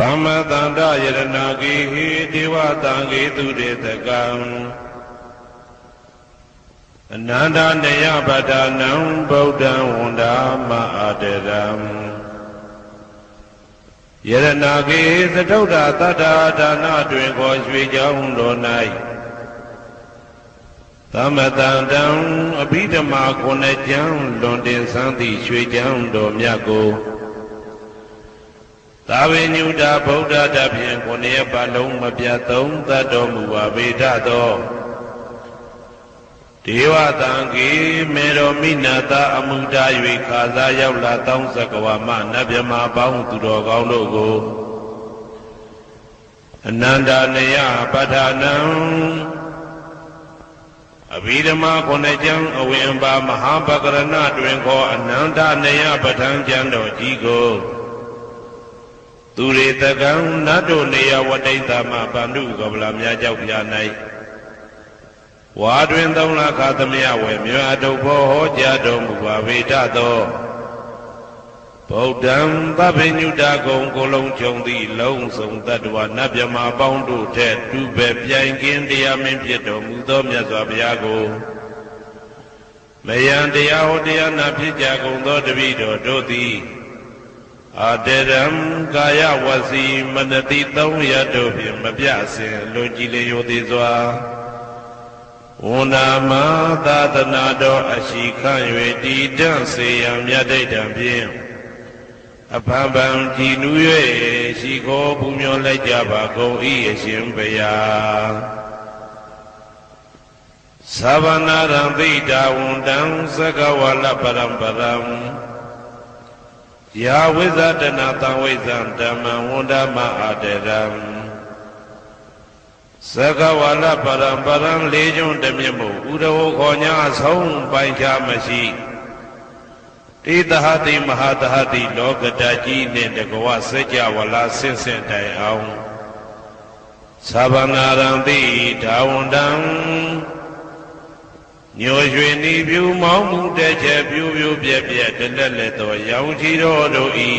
သမ္မတန္တယရဏဂေဟိဒေဝတံဂေတုတေတကံအနန္တနေယပတ္ထာနံဗုဒ္ဓံဝန္ဒာမအာတရံယရဏဂေသတုဒ္ဓတတ္ထာဒါနတွင်ခေါ်ရွှေကြောင်းတော်၌သမတန္တံအဘိဓမ္မာခုနှစ်ကျမ်းလွန်တင်ဆန်းသည့်ရွှေကြောင်းတော်မြတ်ကိုသာဝေညုတာဗုဒ္ဓတဖြင့်ခုနှစ်ရက်ပတ်လုံးမပြတ်သုံးသတ်တော်မူပါပေထသောဒေဝတံဂေမေတော်မိနာတာအမှုတာ၍ခါစားရောက်လာတောင်းစကဝါမနတ်မြမာပေါင်းသူတော်ကောင်းတို့ကိုအနန္တနယပဋ္ဌာနံအဘိဓမ္မာခုနှစ်ကျမ်းအဝင်ပါမဟာပကရဏတွင်ခေါ်အနန္တနယပဋ္ဌာန်းကျမ်းတော်ကြီးကိုသူရေတကံနတ်တို့နေယဝတိတ္တမဗန္ဓုကဗလာမြတ်ကြောက်ပြာ၌ဝါတွင်သုံးလခါသမယဝေမြတ်တုဘောဟောကြားတော်မူပါဝေဒသောဗုဒ္ဓံသဗ္ဗညုတကုံကိုလုံးခြုံသည့်လုံးစုံတတ္တဝနတ်မြမာပေါင်းတို့ထက်တူပဲပြိုင်ကင်းတရားမင်းဖြစ်တော်မူသောမြတ်စွာဘုရားကိုမယံတရားဟောတရားနာဖြစ်ကြကုန်သောတပည့်တော်တို့သည်အာတရံကာယဝစီမနတိသုံးရတို့ဖြင့်မပြစင်လွန်ကြည်လျောသေးစွာဝန္ဒာမသာသနာတော်အရှိခန့်၍တည်တံ့စေရန်မြတ်ဒိဋ္ဌံဖြင့်အဖန်ဖန်ကြည်နူး၍ရှိခိုးပူမျောလိုက်ကြပါကုန်၏အရှင်ဘုရားသဗ္ဗနာရံသိတာဝန္တံသကဝါလပရံပရံယာဝိဇ္ဇတနာတံဝိဇ္ဇံဓမ္မံဝန္ဒမအာတရံသကဝါလပရံပရံလေးကျွန်းတမြတ်မို့ဥရဝခေါ်ညာဆုံးပိုင်ခြားမရှိတိတဟတိမဟာတဟတိလောကတကြီးနှင့်တကဝစัจ java လာဆင့်ဆင့်တိုင်အောင်သဗ္ဗနာရံတိဒါဝန္တံညိုရွှေနီပြူမောင်းမှုတဲ့ချက်ပြူပြူပြက်ပြက်တလက်လက်သောရောင်ချီတော်တို့ဤ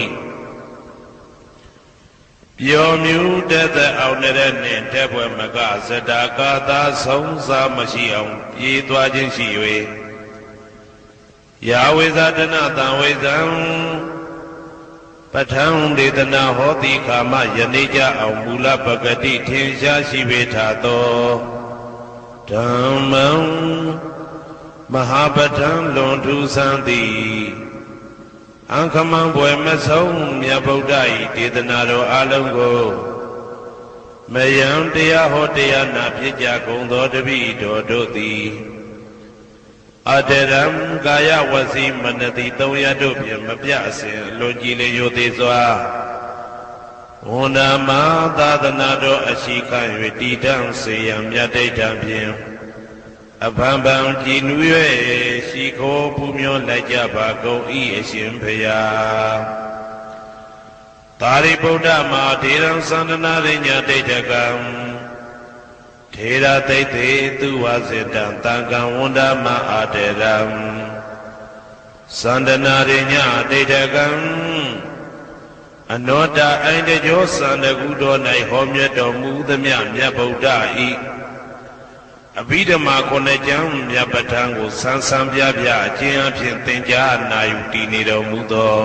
ပျော်မြူတသက်အောင်တဲ့နှင့်တဲ့ဘွယ်မကဇတာကာသာဆုံးစားမရှိအောင်ပြေးသွားခြင်းရှိ၍ယာဝိဇာတနာတံဝိဇံပဋ္ဌံဒေသနာဟောတိခာမယနေ့ကြအောင်မူလပဂတိထင်ရှားရှိပေထသောဓမ္မံမဟာပဋ္ဌံလွန်ထူးဆန်းသည်အံခမံဘွယ်မဆုံးမြတ်ဗုဒ္ဓ၏ဒေသနာတော်အလုံးကိုမယံတရားဟောတရားနာဖြစ်ကြကုန်သောတပည့်တော်တို့သည်အတရံကာယဝစီမနတိသုံးရတို့ဖြင့်မပြအစဉ်လွန်ကြည်လျောသေးစွာဝန္ဒာမသာသနာတော်အရှိခန့်၍တည်တံ့စေရန်မြတ်ဒိဋ္ဌံဖြင့်အဖန်ဖန်ကြည်နူး၍ရှိခိုးပူမျောလိုက်ကြပါကုန်၏အရှင်ဘုရားသာရိပုတ္တမဟာထေရံသန္တနာရိညာဒိဋ္ဌကံထေရသိတေသူဝစေတံတံကံဝန္ဒမအာတရံသန္တနာရိညာဒိဋ္ဌကံအနောတအိန္ဒကျောသန္တကုတော်၌ဟောမြတ်တော်မူသမျှမြတ်ဗုဒ္ဓဤအဘိဓမ္မာခုနှစ်ကျမ်းမြတ်ပဋ္ဌာန်းကိုဆန်းဆန်းပြပြအကျဉ်းအဖြစ်သင်ကြားနာယူတည်နေတော်မူသော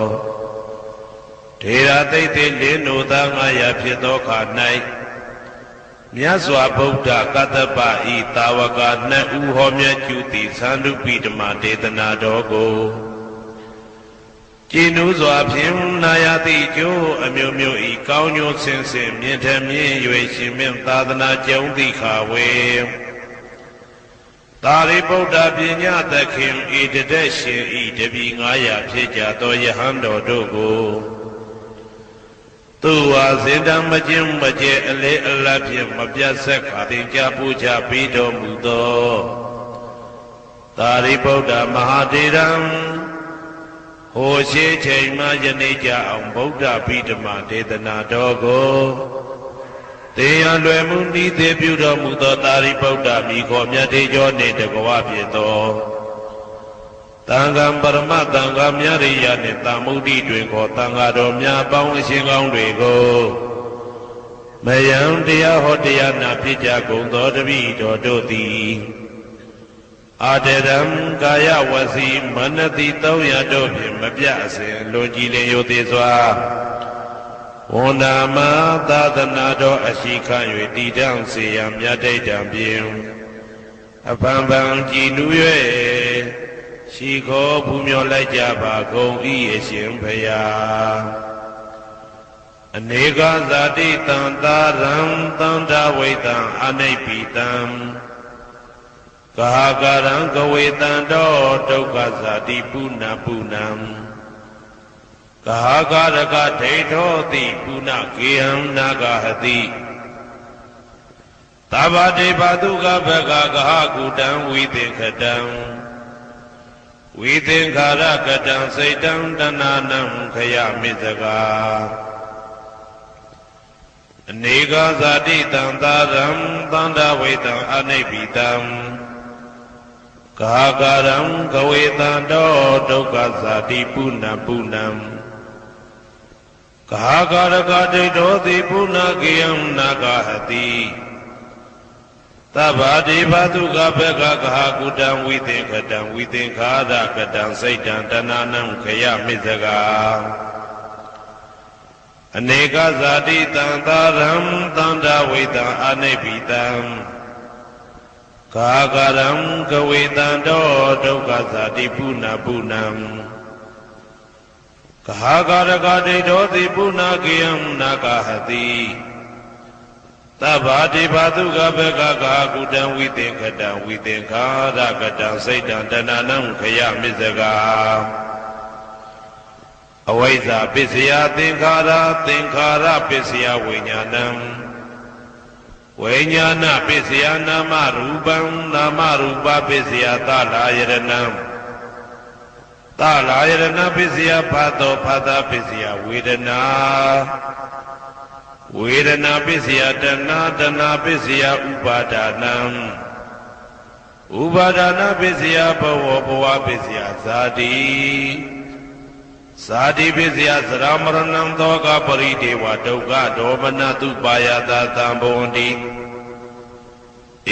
ထေရသိတေလင်းနိုသား900ဖြစ်သောခါ၌မြတ်စွာဘုရားကတ္တပဤတာဝကနှစ်ဦးဟောမြတ်ကျူသည်သန္တုပိဓမ္မာဒေသနာတော်ကိုကျင့်ဥစွာဖြင့်နာယတိကျိုးအမျိုးမျိုးဤကောင်းကျိုးဆင်းဆင်းမြင့်ထမြင့်၍ရှင်မြတ်သာသနာကျုံတိခါဝေသာရိပုတ္တပညာသခင်ဤတသက်ရှင်ဤတပည့်900ဖြစ်ကြသောယဟန်တော်တို့ကိုသူဝါစေတံမကျင်းမကျဲအလေအလတ်ဖြင့်မပြတ်ဆက်ခါသင်ကြားပူဇော်ပြီးတော်မူသောသာရိပုတ္တမဟာထေရံဟိုရှိချိန်မှယနေ့ကြအောင်ဗုဒ္ဓဗိဓမ္မာဒေသနာတော်ကိုတရားလွယ်မှုဤသေးပြုတော်မူသောသာရိပုတ္တမိခေါ်မြတ်တေကျော်နှင့်တကွာဖြစ်သောတန်ခါပရမတန်ခါမြရိယနှင့်တာမုဒ္ဒိတွင်ခေါ်တန်ခါတော်များပေါင်းအရှင်ကောင်းတွေကို မယံတရားဟောတရားနာဖြစ်ကြကုန်သောတပည့်တော်တို့သည်အာတရံကာယဝစီမနတိ300တို့ဖြင့်မပြအစဉ်လွန်ကြည်လင်ရိုသေစွာဝန္ဒာမသာသနာတော်အရှိခံ၍တည်တံ့စေရန်မြတ်တိတ်တံဖြင့်အဖန်ဖန်ကြည်နူး၍ရှိခေါ်ပူမျောလိုက်ကြပါကုန်၏အရှင်ဘုရားအနေကဇာတိတံသာရံသန္တာဝိတံအနိဗ္ဗိတံကာကရံကဝေတံတောဒုက္ခဇာတိပုဏ္ဏပုဏ္ဏံကာကရကဒိဋ္ဌောတိပုဏ္ဏကေဟံနာဂဟတိသဗ္ဗတေဘတုကဘဂကဟကုတံဝိသင်္ခတံဝိသင်္ခာရကတံစိတ်တံတဏနံခယမိစကာအနေကဇာတိတံသာရံသန္တာဝေတံအနိဗ္ဗိတံကာကရံကဝေတံတောဒုက္ခဇာတိပုဏ္ဏပုဏ္ဏံကာကရကဒိဋ္ဌောတိပုဏ္ဏကေယံနာဂဟတိသဗ္ဗတိဘတုကဘဂကဟကုတံဝိသင်္ခတံဝိသင်္ခာရကတံစိတ်တံတဏနံခယမိစကာအနေကဇာတိတံသာရံသန္တာဝေတံအနိဗ္ဗိတံကာကရံကဝေတံတောဒုက္ခဇာတိပုဏ္ဏပုဏ္ဏံကာကရကဒိဋ္ဌောတိပုဏ္ဏကေယံနာဂဟတိသဗ္ဗတိဘတုကဘဂကကုတံဝိသင်္ခတံဝိသင်္ခာရကတံစိတ်တံတဏနံခယမိစကာအဝိဇ္ဇာပစ္စယသင်္ခါရသင်္ခါရပစ္စယဝိညာဏံဝိညာဏပစ္စယနာမရူပံနာမရူပပစ္စယသလာယရဏံသလာယရဏပစ္စယဖတ်သောဖတ်တာပစ္စယဝေဒနာဝေဒနာပစ္စယတဏတဏပစ္စယဥပါဒနာဥပါဒနာပစ္စယဘဝဘဝပစ္စယဇာတိဇာတိပစ္စယသရမရဏံသောကပရိဒေဝဒုက္ခဒေါမနတုပါယတာသံဘဝန္တိ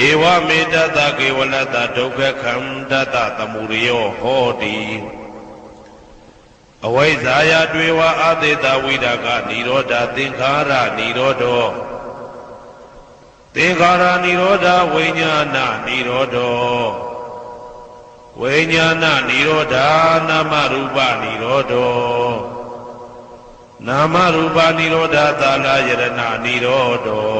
ဧဝမေတ္တကေဝလတ္တဒုက္ခခန္ဓတသမုရိယောဟောတိအဝိဇ္ဇာယတွေဝအာသေတဝိဒကနိရောဓသင်္ခါရနိရောဓောသင်္ခါရနိရောဓဝိညာဏနိရောဓောဝိညာဏနိရောဓနာမရူပနိရောဓောနာမရူပနိရောဓသာလယရဏနိရောဓော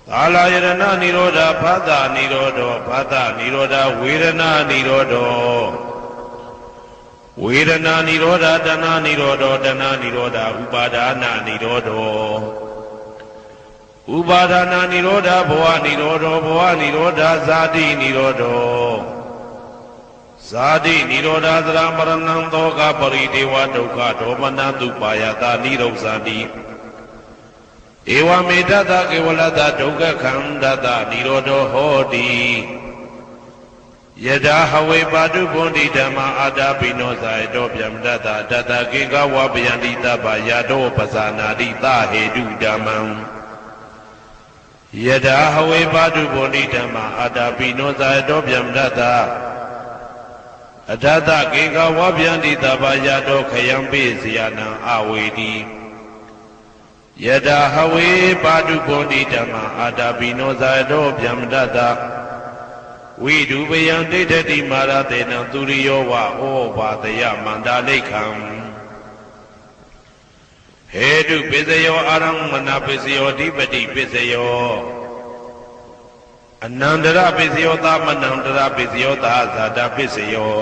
သာလယရဏနိရောဓဖသနိရောဓောဖသနိရောဓဝေဒနာနိရောဓောဝေဒနာနိရောဓတဏနိရောဓောတဏနိရောဓဥပါဒနာနိရောဓောဥပါဒနာနိရောဓဘဝနိရောဓောဘဝနိရောဓဇာတိနိရောဓောဇာတိနိရောဓသရမရဏံသောကပရိဒေဝဒုက္ခဒေါမနတုပါယတာနိရောဇာတိဧဝမေတ္တကေဝလတ္တဒုက္ခခန္ဓတနိရောဓောဟောတိယထာဟဝေပါတုဗုန်တိဓမ္မာအာတာပိနောဇာယတောဗျမတ္တတတကေကဝပယန္တိတပ္ပယတောပဇာနာတိသဟေတုဓမ္မံယထာဟဝေပါတုဗုန်တိဓမ္မာအာတာပိနောဇာယတောဗျမတ္တအထတကေကဝပယန္တိတပ္ပယတောခယံပိစီယနံအဝေတိယထာဟဝေပါတုဗုန်တိဓမ္မာအာတာပိနောဇာယတောဗျမတ္တဝိဒုပယံဒိဋ္ဌတိမာရတေနံသူရိယောဝဩဘာတယမန္တာလိခံဟေတုပစ္စယောအာရမဏပစ္စယောဓိပတိပစ္စယောအနန္တရပစ္စယောသမနန္တရပစ္စယောသာဇာတပစ္စယော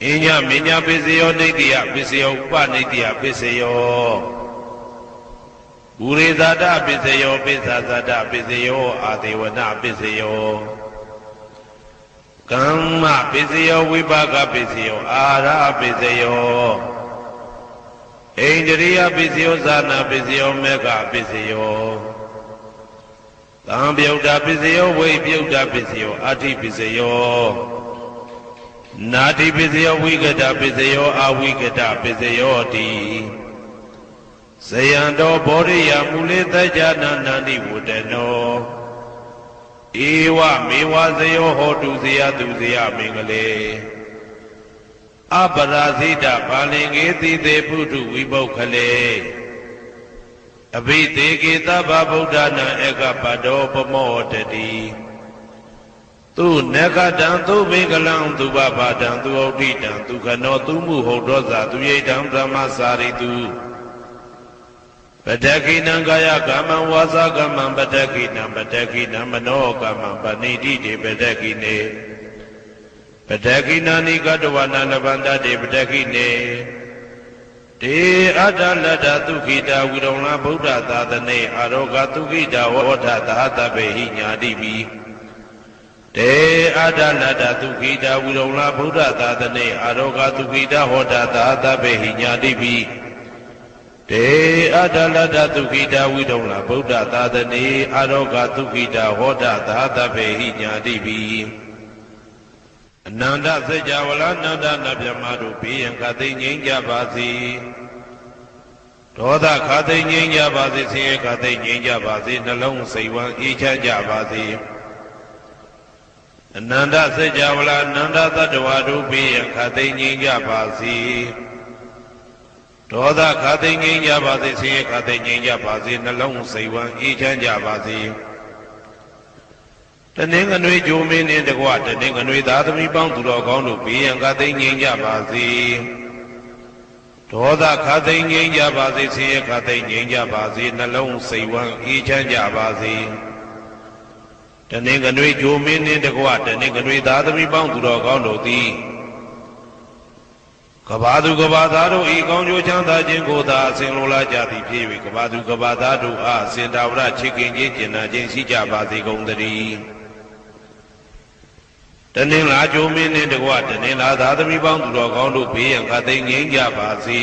အညမညပစ္စယောဒိဋ္ဌိယပစ္စယောဥပနိဋ္ဌိယပစ္စယောဘူရိဇာတပစ္စယောပိစ္ဆာဇာတပစ္စယောအာဒေဝနပစ္စယောကမ္မပစ္စယောဝိပါကပစ္စယောအာရပစ္စယောဣန္ဒြိယပစ္စယောဇာနာပစ္စယောမေဃပစ္စယောသံပြုတ်တာပစ္စယောဝိပြုတ်တာပစ္စယောအာတိပစ္စယောနာတိပစ္စယောဝိကတပစ္စယောအာဝိကတပစ္စယောတိ ဇယံတော်ဘောရိယမူလေတ္တနာနန္တိဝတ္တနောဧဝမေဝဇယောဟောတုဇယတုဇယမင်္ဂလေအပရာဇိတပါလင်္ကေတိတေပုထုဝိပုခ္ခလေအဘိသေကေသဗ္ဗဗုဒ္ဓနာဧကပတောပမောတတိသူနဂတံသူမေကလံသူဘဘာတံသူဩဋ္ဌိတံသူခနောသူမှုဟုတ်တော်သာသူရိတံဗြဟ္မစာရိတုပတ္တခိနံကာယကမ္မံဝါစာကမ္မံပတ္တခိနံပတ္တခိနံမနောကမ္မံပဏိတိတေပတ္တခိနေပတ္တခိနာနိကတဝနာလဗန္တတေပတ္တခိနေတေအတ္တလတ္တသုခိတာဝိရုံလဗုဒ္ဓသာသနေအာရောဂသုခိတာဝဋ္ဌသာသဗ္ဗေဟိညာတိပိတေအတ္တလတ္တသုခိတာဝိရုံလဗုဒ္ဓသာသနေအာရောဂသုခိတာဟောတာသာသဗ္ဗေဟိညာတိပိတေအတ္တလတ္တသုခိတာဝိရုံလဗုဒ္ဓသာသနေအာရောဂသုခိတာဟောတာသာသဗ္ဗေဟိညာတိပိအနန္တစัจ java လာနန္ဒနာမြမတို့ဘေးရန်ခသိငြိမ်းကြပါစေဒေါသခသိငြိမ်းကြပါစေဆင်းရဲခသိငြိမ်းကြပါစေနှလုံးစိတ်ဝမ်းအေးချမ်းကြပါစေအနန္တစัจ java လာနန္ဒတတ္တဝါတို့ဘေးရန်ခသိငြိမ်းကြပါစေဒေါသခသိငြိမ်းကြပါစေဆင်းရဲခသိငြိမ်းကြပါစေနှလုံးစိတ်ဝမ်းအေးချမ်းကြပါစေတနင်္ဂနွေဂျိုမင်းနှင့်တကွတနင်္ဂနွေသားသမီးပေါင်းသူတော်ကောင်းတို့ဘေးရန်ခသိငြိမ်းကြပါစေဒေါသခသိငြိမ်းကြပါစေဆင်းရဲခသိငြိမ်းကြပါစေနှလုံးစိတ်ဝမ်းအေးချမ်းကြပါစေတနင်္ဂနွေဂျိုမင်းနှင့်တကွတနင်္ဂနွေသားသမီးပေါင်းသူတော်ကောင်းတို့သည်ကဘာသူကဘာသားတို့ဤကောင်းကျိုးချမ်းသာခြင်းကိုသာအစဉ်လိုလားကြသည်ဖြစ်၍ကဘာသူကဘာသားတို့အားစင်တာဝရချစ်ခင်ခြင်းကျင်နာခြင်းရှိကြပါစေကုန်သတည်းတနင်္လာဂျိုမင်းနှင့်တကွတနင်္လာသားသမီးပေါင်းသူတော်ကောင်းတို့ဘေးရန်ခသိငြိမ်းကြပါစေ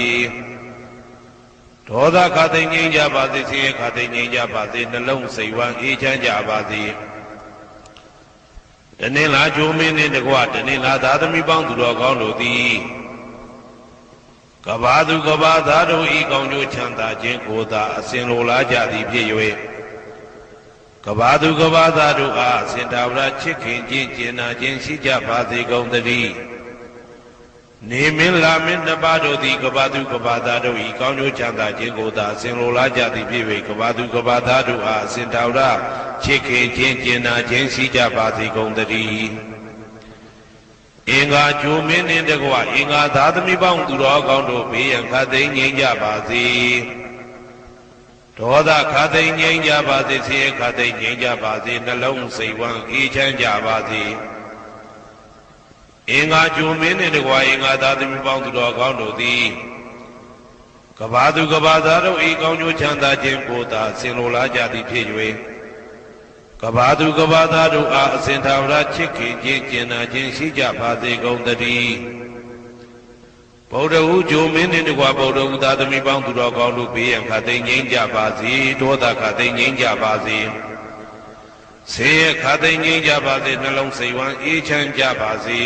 ဒေါသခသိငြိမ်းကြပါစေဆင်းရဲခသိငြိမ်းကြပါစေနှလုံးစိတ်ဝမ်းအေးချမ်းကြပါစေတနင်္လာဂျိုမင်းနှင့်တကွတနင်္လာသားသမီးပေါင်းသူတော်ကောင်းတို့သည်ကဘာသူကဘာသားတို့ဤကောင်းကျိုးချမ်းသာခြင်းကိုသာအစဉ်လိုလားကြသည်ဖြစ်၍ကဘာသူကဘာသားတို့အားစင်တာဝရချစ်ခင်ခြင်းကျင်နာခြင်းရှိကြပါစေကုန်သတည်းနေမင်းလာမင်းနှစ်ပါးတို့သည်ကဘာသူကဘာသားတို့ဤကောင်းကျိုးချမ်းသာခြင်းကိုသာအစဉ်လိုလားကြသည်ဖြစ်၍ကဘာသူကဘာသားတို့အားစင်တာဝရချစ်ခင်ခြင်းကျင်နာခြင်းရှိကြပါစေကုန်သတည်းအင်္ဂါဂျိုမင်းနှင့်တကွအင်္ဂါသားသမီးပေါင်းသူတော်ကောင်းတို့ဘေးရန်ခသိငြိမ်းကြပါစေဒေါသခသိငြိမ်းကြပါစေဆင်းရဲခသိငြိမ်းကြပါစေနှလုံးစိတ်ဝမ်းအေးချမ်းကြပါစေအင်္ဂါဂျိုမင်းနှင့်တကွအင်္ဂါသားသမီးပေါင်းသူတော်ကောင်းတို့သည်ကဘာသူကဘာသားတို့ဤကောင်းကျိုးချမ်းသာခြင်းကိုသာဆင်လိုလားကြသည်ဖြစ်၍ကဘာသူကဘာသားတို့အားအစဉ်သာဝရချစ်ခင်ခြင်းကျင်နာခြင်းရှိကြပါစေကုန်သတည်းဗုဒ္ဓဟူဂျိုမင်းနှင့်တကွဗုဒ္ဓဟူသာသမီပေါင်းသူတော်ကောင်းတို့ဘေးရန်ခသိငြိမ်းကြပါစေဒေါသခသိငြိမ်းကြပါစေဆင်းရဲခသိငြိမ်းကြပါစေနှလုံးစိတ်ဝမ်းအေးချမ်းကြပါစေ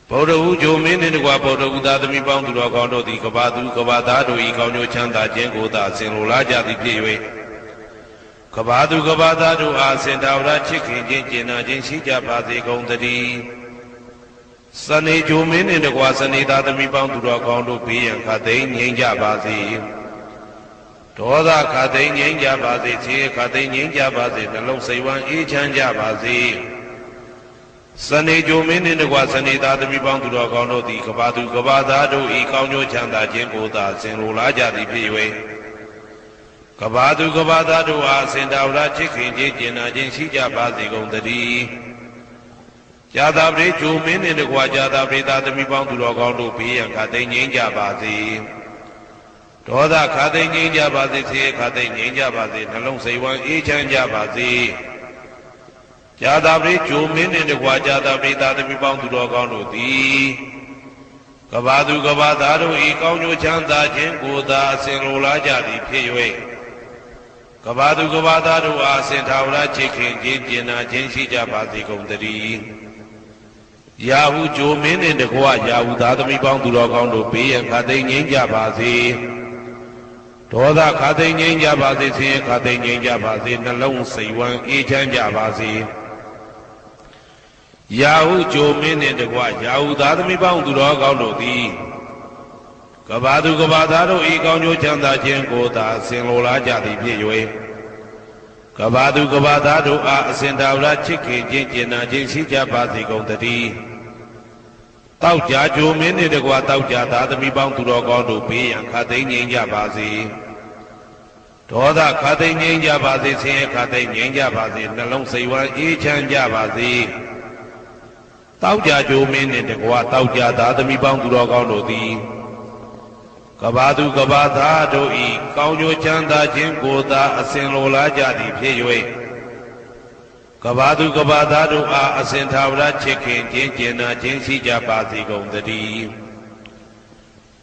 ဗုဒ္ဓဟူဂျိုမင်းနှင့်တကွဗုဒ္ဓဟူသာသမီပေါင်းသူတော်ကောင်းတို့သည်ကဘာသူကဘာသားတို့ဤကောင်းကျိုးချမ်းသာခြင်းကိုသာဆင်လိုလားကြသည်ဖြစ်၍ကဘာသူကဘာသားတို့အားစင်တာဝရချစ်ခင်ခြင်းကျင်နာခြင်းရှိကြပါစေကုန်သတည်းစနေဂျိုမင်းနှင့်တကွာစနေသားသမီးပေါင်းသူတော်ကောင်းတို့ဘေးရန်ခသိငြိမ်းကြပါစေဒေါသခသိငြိမ်းကြပါစေဆင်းရဲခသိငြိမ်းကြပါစေနှလုံးစိတ်ဝမ်းအေးချမ်းကြပါစေစနေဂျိုမင်းနှင့်တကွာစနေသားသမီးပေါင်းသူတော်ကောင်းတို့သည်ကဘာသူကဘာသားတို့ဤကောင်းကျိုးချမ်းသာခြင်းကိုသာဆင်လိုလားကြသည်ဖြစ်၍ကဘာသူကဘာသားတို့အားစင်တာဝရချစ်ခင်ခြင်းကျင်နာခြင်းရှိကြပါစေကုန်သတည်းဇာတာပရိဂျိုမင်းနှင့်တကွာဇာတာပရိသားသမီးပေါင်းသူတော်ကောင်းတို့ဘေးရန်ခသိငြိမ်းကြပါစေဒေါသခသိငြိမ်းကြပါစေဆင်းရဲခသိငြိမ်းကြပါစေနှလုံးစိတ်ဝမ်းအေးချမ်းကြပါစေဇာတာပရိဂျိုမင်းနှင့်တကွာဇာတာပရိသားသမီးပေါင်းသူတော်ကောင်းတို့သည်ကဘာသူကဘာသားတို့ဤကောင်းကျိုးချမ်းသာခြင်းကိုသာအစဉ်လိုလားကြသည်ဖြစ်၍ကဘာသူကဘာသားတို့အားစင်ထာဝရချစ်ခင်ခြင်းကျင်နာခြင်းရှိကြပါစေကုန်သတည်းယာဟုဂျိုမင်းနှင့်တကွယာဟုသားသမီးပေါင်းသူတော်ကောင်းတို့ဘေးရန်ခသိငြိမ်းကြပါစေ ဒေါသခါသိငြိမ်းကြပါစေဆင်းရဲခါသိငြိမ်းကြပါစေနှလုံးစိတ်ဝမ်းအေးချမ်းကြပါစေရာဟုကြိုမင်းနှင့်တကွရာဟုသားသမီးပေါင်းသူတော်ကောင်းတို့သည်ကဘာသူကဘာသားတို့ဤကောင်းကျိုးချမ်းသာခြင်းကိုသာဆင်လိုလားကြသည်ဖြစ်၍ကဘာသူကဘာသားတို့အားအစဉ်တာဝရချစ်ခင်ခြင်းကျင်နာခြင်းရှိကြပါစေကုန်သတည်းတောက်ကြကြိုမင်းနှင့်တကွတောက်ကြသားသမီးပေါင်းသူတော်ကောင်းတို့ဘေးရန်ခါသိငြိမ်းကြပါစေဒေါသခါသိငြိမ်းကြပါစေဆင်းရဲခါသိငြိမ်းကြပါစေနှလုံးစိတ်ဝမ်းအေးချမ်းကြပါစေတောက်ကြကြိုမင်းနှင့်တကွတောက်ကြသားသမီးပေါင်းသူတော်ကောင်းတို့သည်ကဘာသူကဘာသားတို့ဤကောင်းကျိုးချမ်းသာခြင်းကိုသာအစဉ်လိုလားကြသည်ဖြစ်၍ကဘာသူကဘာသားတို့အားအစဉ်သာဝရချစ်ခင်ခြင်းကျင်နာခြင်းရှိကြပါစေကုန်သတည်း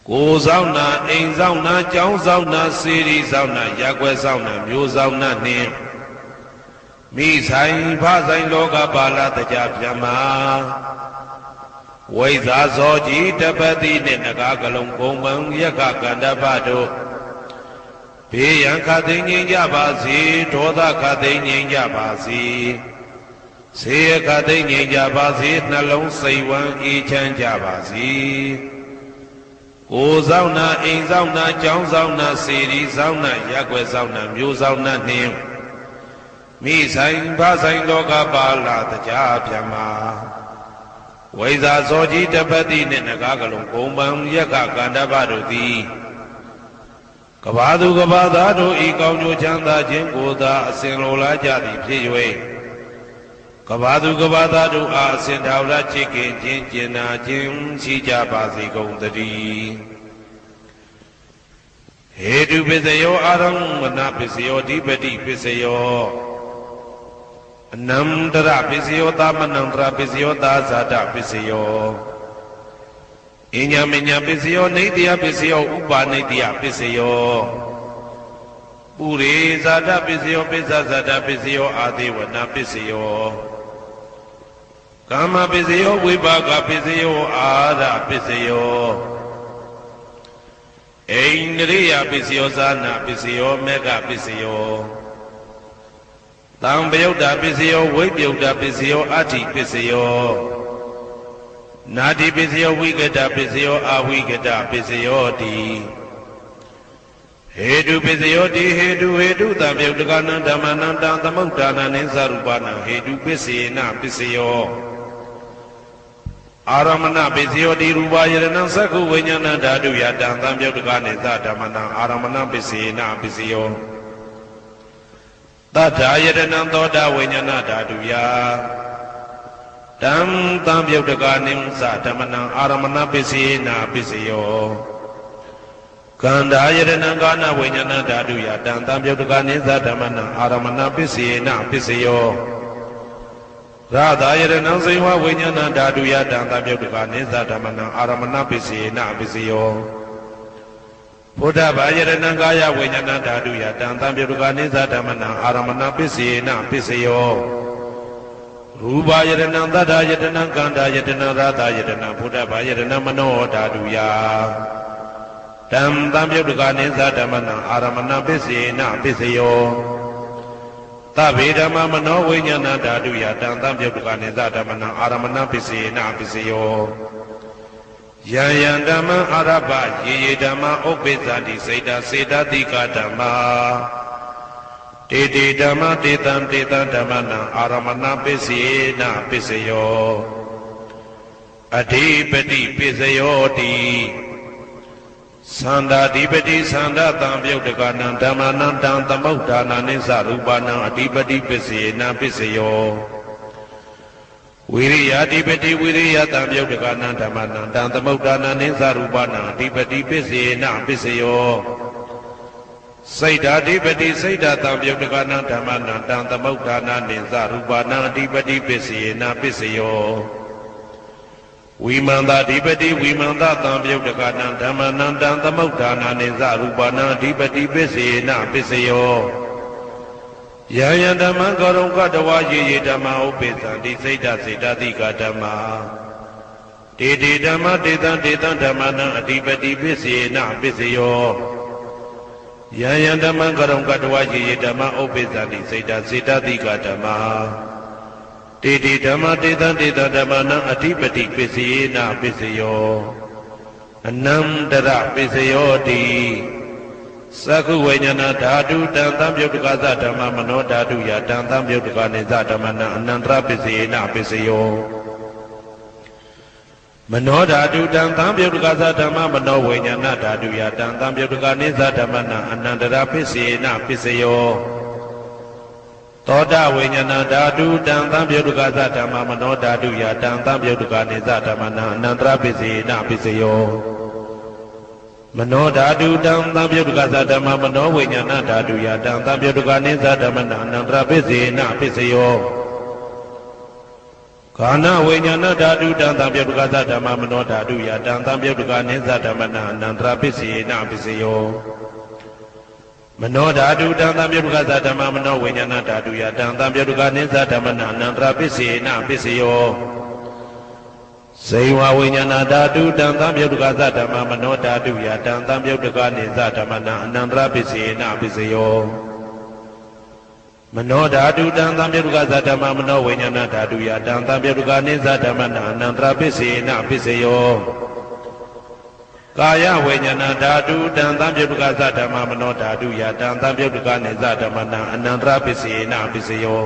ကိုယ်ဆောင်နာအိမ်ဆောင်နာကျောင်းဆောင်နာစေရီဆောင်နာရပ်ကွက်ဆောင်နာမျိုးဆောင်နာနှင့်မိဆိုင်ဖဆိုင်လောကပါဠတရားပြမဝိဇာဇောကြီးတပတိနှင့်နဂါကလုံးကုံမံယက္ခကန္တပတို့ဘေးရန်ခသိငြိမ်းကြပါစေဒေါသခသိငြိမ်းကြပါစေဆေးခသိငြိမ်းကြပါစေနှလုံးစိတ်ဝမ်းအေးချမ်းကြပါစေကိုယ်ဆောင်နာအိမ်ဆောင်နာကျောင်းဆောင်နာစေရီဆောင်နာရပ်ကွက်ဆောင်နာမျိုးဆောင်နာနှင့်မိဆိုင်ဖဆိုင်လောကပါဠတရားပြမဝိဇာဇောကြီးတပတိနှင့်နဂါကလုံးကုံပံယက္ခကန္တပတို့သည်ကဘာသူကဘာသားတို့ဤကောင်းကျိုးချမ်းသာခြင်းကိုသာအစဉ်လိုလားကြသည်ဖြစ်၍ကဘာသူကဘာသားတို့အားအစဉ်သာဝရချစ်ခင်ခြင်းကျင်နာခြင်းရှိကြပါစေကုန်သတည်းဟေတုပစ္စယောအာရမဏပစ္စယောဓိပတိပစ္စယောအနန္တရပစ္စယောသမနန္တရပစ္စယောသာဇာတပစ္စယောအညမညပစ္စယောနေတယပစ္စယောဥပါနေတယပစ္စယောပုရိဇာတပစ္စယောပိစ္ဆဇာတပစ္စယောအာဒေဝနာပစ္စယောကာမပစ္စယောဝိပါကပစ္စယောအာရပစ္စယောအိန္ဒြိယပစ္စယောဇာနာပစ္စယောမေဃပစ္စယောတံပယုတ်တာပစ္စယောဝိပယုတ်တာပစ္စယောအဋ္ဌိပစ္စယောနာတိပစ္စယောဝိကတပစ္စယောအဝိကတပစ္စယောတိဟေတုပစ္စယောတိဟေတုတံပယုတ်တကနံဓမ္မနံတံသမုဋ္ဌာနံနိသရူပနံဟေတုပစ္စေနပစ္စယောအာရမဏပစ္စယောတိရူပယရဏံသက္ခုဝိညာဏဓာတုယတံသံပယုတ်တကနိသဓမ္မနံအာရမဏပစ္စေနပစ္စယောသတ္ထာယတနံသောတာဝိညာဏဓာတုယတံသံပြုတ်တကနိသဓမ္မနံအာရမဏပစ္စေနပစ္စယောကန္ဓာယတနံကာနဝိညာဏဓာတုယတံသံပြုတ်တကနိသဓမ္မနံအာရမဏပစ္စေနပစ္စယောရသာယတနံစေဝဝိညာဏဓာတုယတံသံပြုတ်တကနိသဓမ္မနံအာရမဏပစ္စေနပစ္စယောဘုဒ္ဓဘာယရဏံကာယဝိညာဏဓာတုယတံသံပြုတ်တကနိသဓမ္မနံအာရမဏပစ္စေနပစ္စယောရူပယတနံသတ္တယတနံကန္တာယတနံရသယတနံဘုဒ္ဓဘာယတနံမနောဓာတုယတံသံပြုတ်တကနိသဓမ္မနံအာရမဏပစ္စေနပစ္စယောသဗ္ဗေဓမ္မမနောဝိညာဏဓာတုယတံသံပြုတ်တကနိသဓမ္မနံအာရမဏပစ္စေနပစ္စယောယံယံဓမ္မအာရပယေယေဓမ္မဥပ္ပိသတိစေတစေတတိကဓမ္မာတေတေဓမ္မတေတံဓမ္မနံအာရမဏပစ္စေနပစ္စယောအဓိပတိပစ္စယောတိသန္တာဓိပတိသန္တာတံပြုတ်တကနံဓမ္မနံတံသမုဋ္ဌာနနိသရူပနံအဓိပတိပစ္စေနပစ္စယောဝိရိယဓိပတိဝိရိယတံပြုတ်တကနံဓမ္မနံတံသမုဋ္ဌာနနိသရူပနံအဓိပတိပစ္စေနပစ္စယောစိတ်ဓာဓိပတိစိတ်ဓာတံပြုတ်တကနံဓမ္မနံတံသမုဋ္ဌာနနိသရူပနံအဓိပတိပစ္စေနပစ္စယောဝိမန္တဓိပတိဝိမန္တတံပြုတ်တကနံဓမ္မနံတံသမုဋ္ဌာနနိသရူပနံအဓိပတိပစ္စေနပစ္စယောယံယံဓမ္မံကရုံကတဝါယေယေဓမ္မဥပ္ပိသံတိစိတ်ဓာစေတသိကဓမ္မာတေတေဓမ္မတေတံဓမ္မနံအဓိပတိပစ္စေနပစ္စယောယ ယံယံဓမ္မကရုံကတဝယေယေဓမ္မဥပ္ပိသတိစေတစေတတိကဓမ္မတေတိဓမ္မတေတံတေတဓမ္မနံအဓိပတိပစ္စယေနပစ္စယောအနန္တရပစ္စယောတိသက္ခုဝိညာဏဓာတုတံသံပြုတ်တကသဓမ္မမနောဓာတုယတံသံပြုတ်တကနေသဓမ္မနံအနန္တရပစ္စယေနပစ္စယောမနောဓာတုတံသံပြုတ်တကသဓမ္မမနောဝိညာဏဓာတုယတံသံပြုတ်တကနေသဓမ္မနံအနန္တရပစ္စယေနပစ္စယောသောတဝိညာဏဓာတုတံသံပြုတ်တကသဓမ္မမနောဓာတုယတံသံပြုတ်တကနေသဓမ္မနံအနန္တရပစ္စယေနပစ္စယောမနောဓာတုတံသံပြုတ်တကသဓမ္မမနောဝိညာဏဓာတုယတံသံပြုတ်တကနေသဓမ္မနံအနန္တရပစ္စယေနပစ္စယောခန္ဓာဝိညာဏဓာတုတံသံပြုတ်တကသဓမ္မမနောဓာတုယတံသံပြုတ်တကနေသဓမ္မနံအနန္တရပစ္စယေနပစ္စယောမနောဓာတုတံသံပြုတ်တကသဓမ္မမနောဝိညာဏဓာတုယတံသံပြုတ်တကနေသဓမ္မနံအနန္တရပစ္စယေနပစ္စယောဇေဝဝိညာဏဓာတုတံသံပြုတ်တကသဓမ္မမနောဓာတုယတံသံပြုတ်တကနေသဓမ္မနံအနန္တရပစ္စယေနပစ္စယောမနောဓာတုတံသံပြုတ်တကသဓမ္မမနောဝိညာဏဓာတုယတံသံပြုတ်တကနေသဓမ္မနံအနန္တရပစ္စယေနပစ္စယောကာယဝိညာဏဓာတုတံသံပြုတ်တကသဓမ္မမနောဓာတုယတံသံပြုတ်တကနေသဓမ္မနံအနန္တရပစ္စယေနပစ္စယော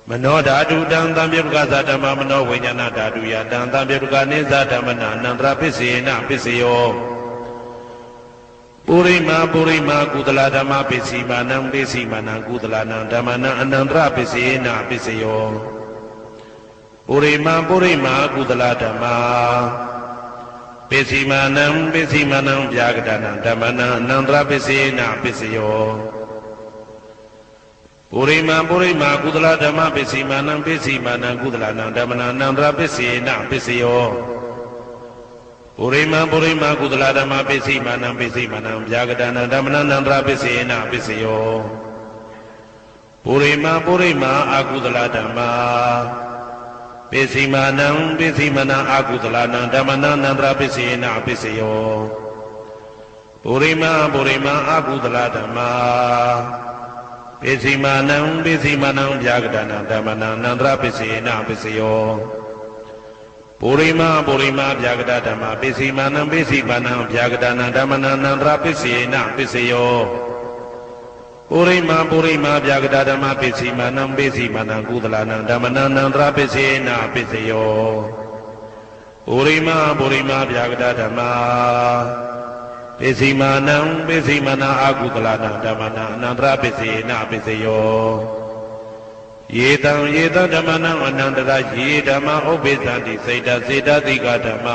မနောဓာတုတံသံပြုတ်တကသဓမ္မမနောဝိညာဏဓာတုယတံသံပြုတ်တကနေသဓမ္မနံအနန္တရပစ္စယေနပစ္စယောပုရိမာကုသလဓမ္မပစ္စည်းမာနံပစ္စည်းမာနံကုသလနံဓမ္မနံအနန္တရပစ္စယေနပစ္စယောပုရိမာကုသလဓမ္မပစ္စည်းမာနံဗျာကတနံဓမ္မနံအနန္တရပစ္စယေနပစ္စယောပုရိမာကုသလဓမ္မပစ္စည်းမာနံကုသလနံဓမ္မနံအနန္တရပစ္စယေနပစ္စယောပုရိမာကုသလဓမ္မပစ္စည်းမာနံဗျာကတနံဓမ္မနံအနန္တရပစ္စယေနပစ္စယောပုရိမာအကုသလဓမ္မပစ္စည်းမာနံအကုသလနံဓမ္မနံအနန္တရပစ္စယေနပစ္စယောပုရိမာအကုသလဓမ္မပစ္စည်းမာနံဗျာကတနံဓမ္မနံအနန္တရပစ္စယေနပစ္စယောပုရိမာဗျာကတဓမ္မပစ္စည်းမာနံဗျာကတနံဓမ္မနံအနန္တရပစ္စယေနပစ္စယောပုရိမာဗျာကတဓမ္မပစ္စည်းမာနံကုသလနံဓမ္မနံအနန္တရပစ္စယေနပစ္စယောပုရိမာဗျာကတဓမ္မပစ္စည်းမာနံအကုသလနံဓမ္မနံအနန္တရပစ္စယေနပစ္စယောယေတံဓမ္မနံအနန္တရယေဓမ္မဥပ္ပိသတိစေတစေတတိကဓမ္မ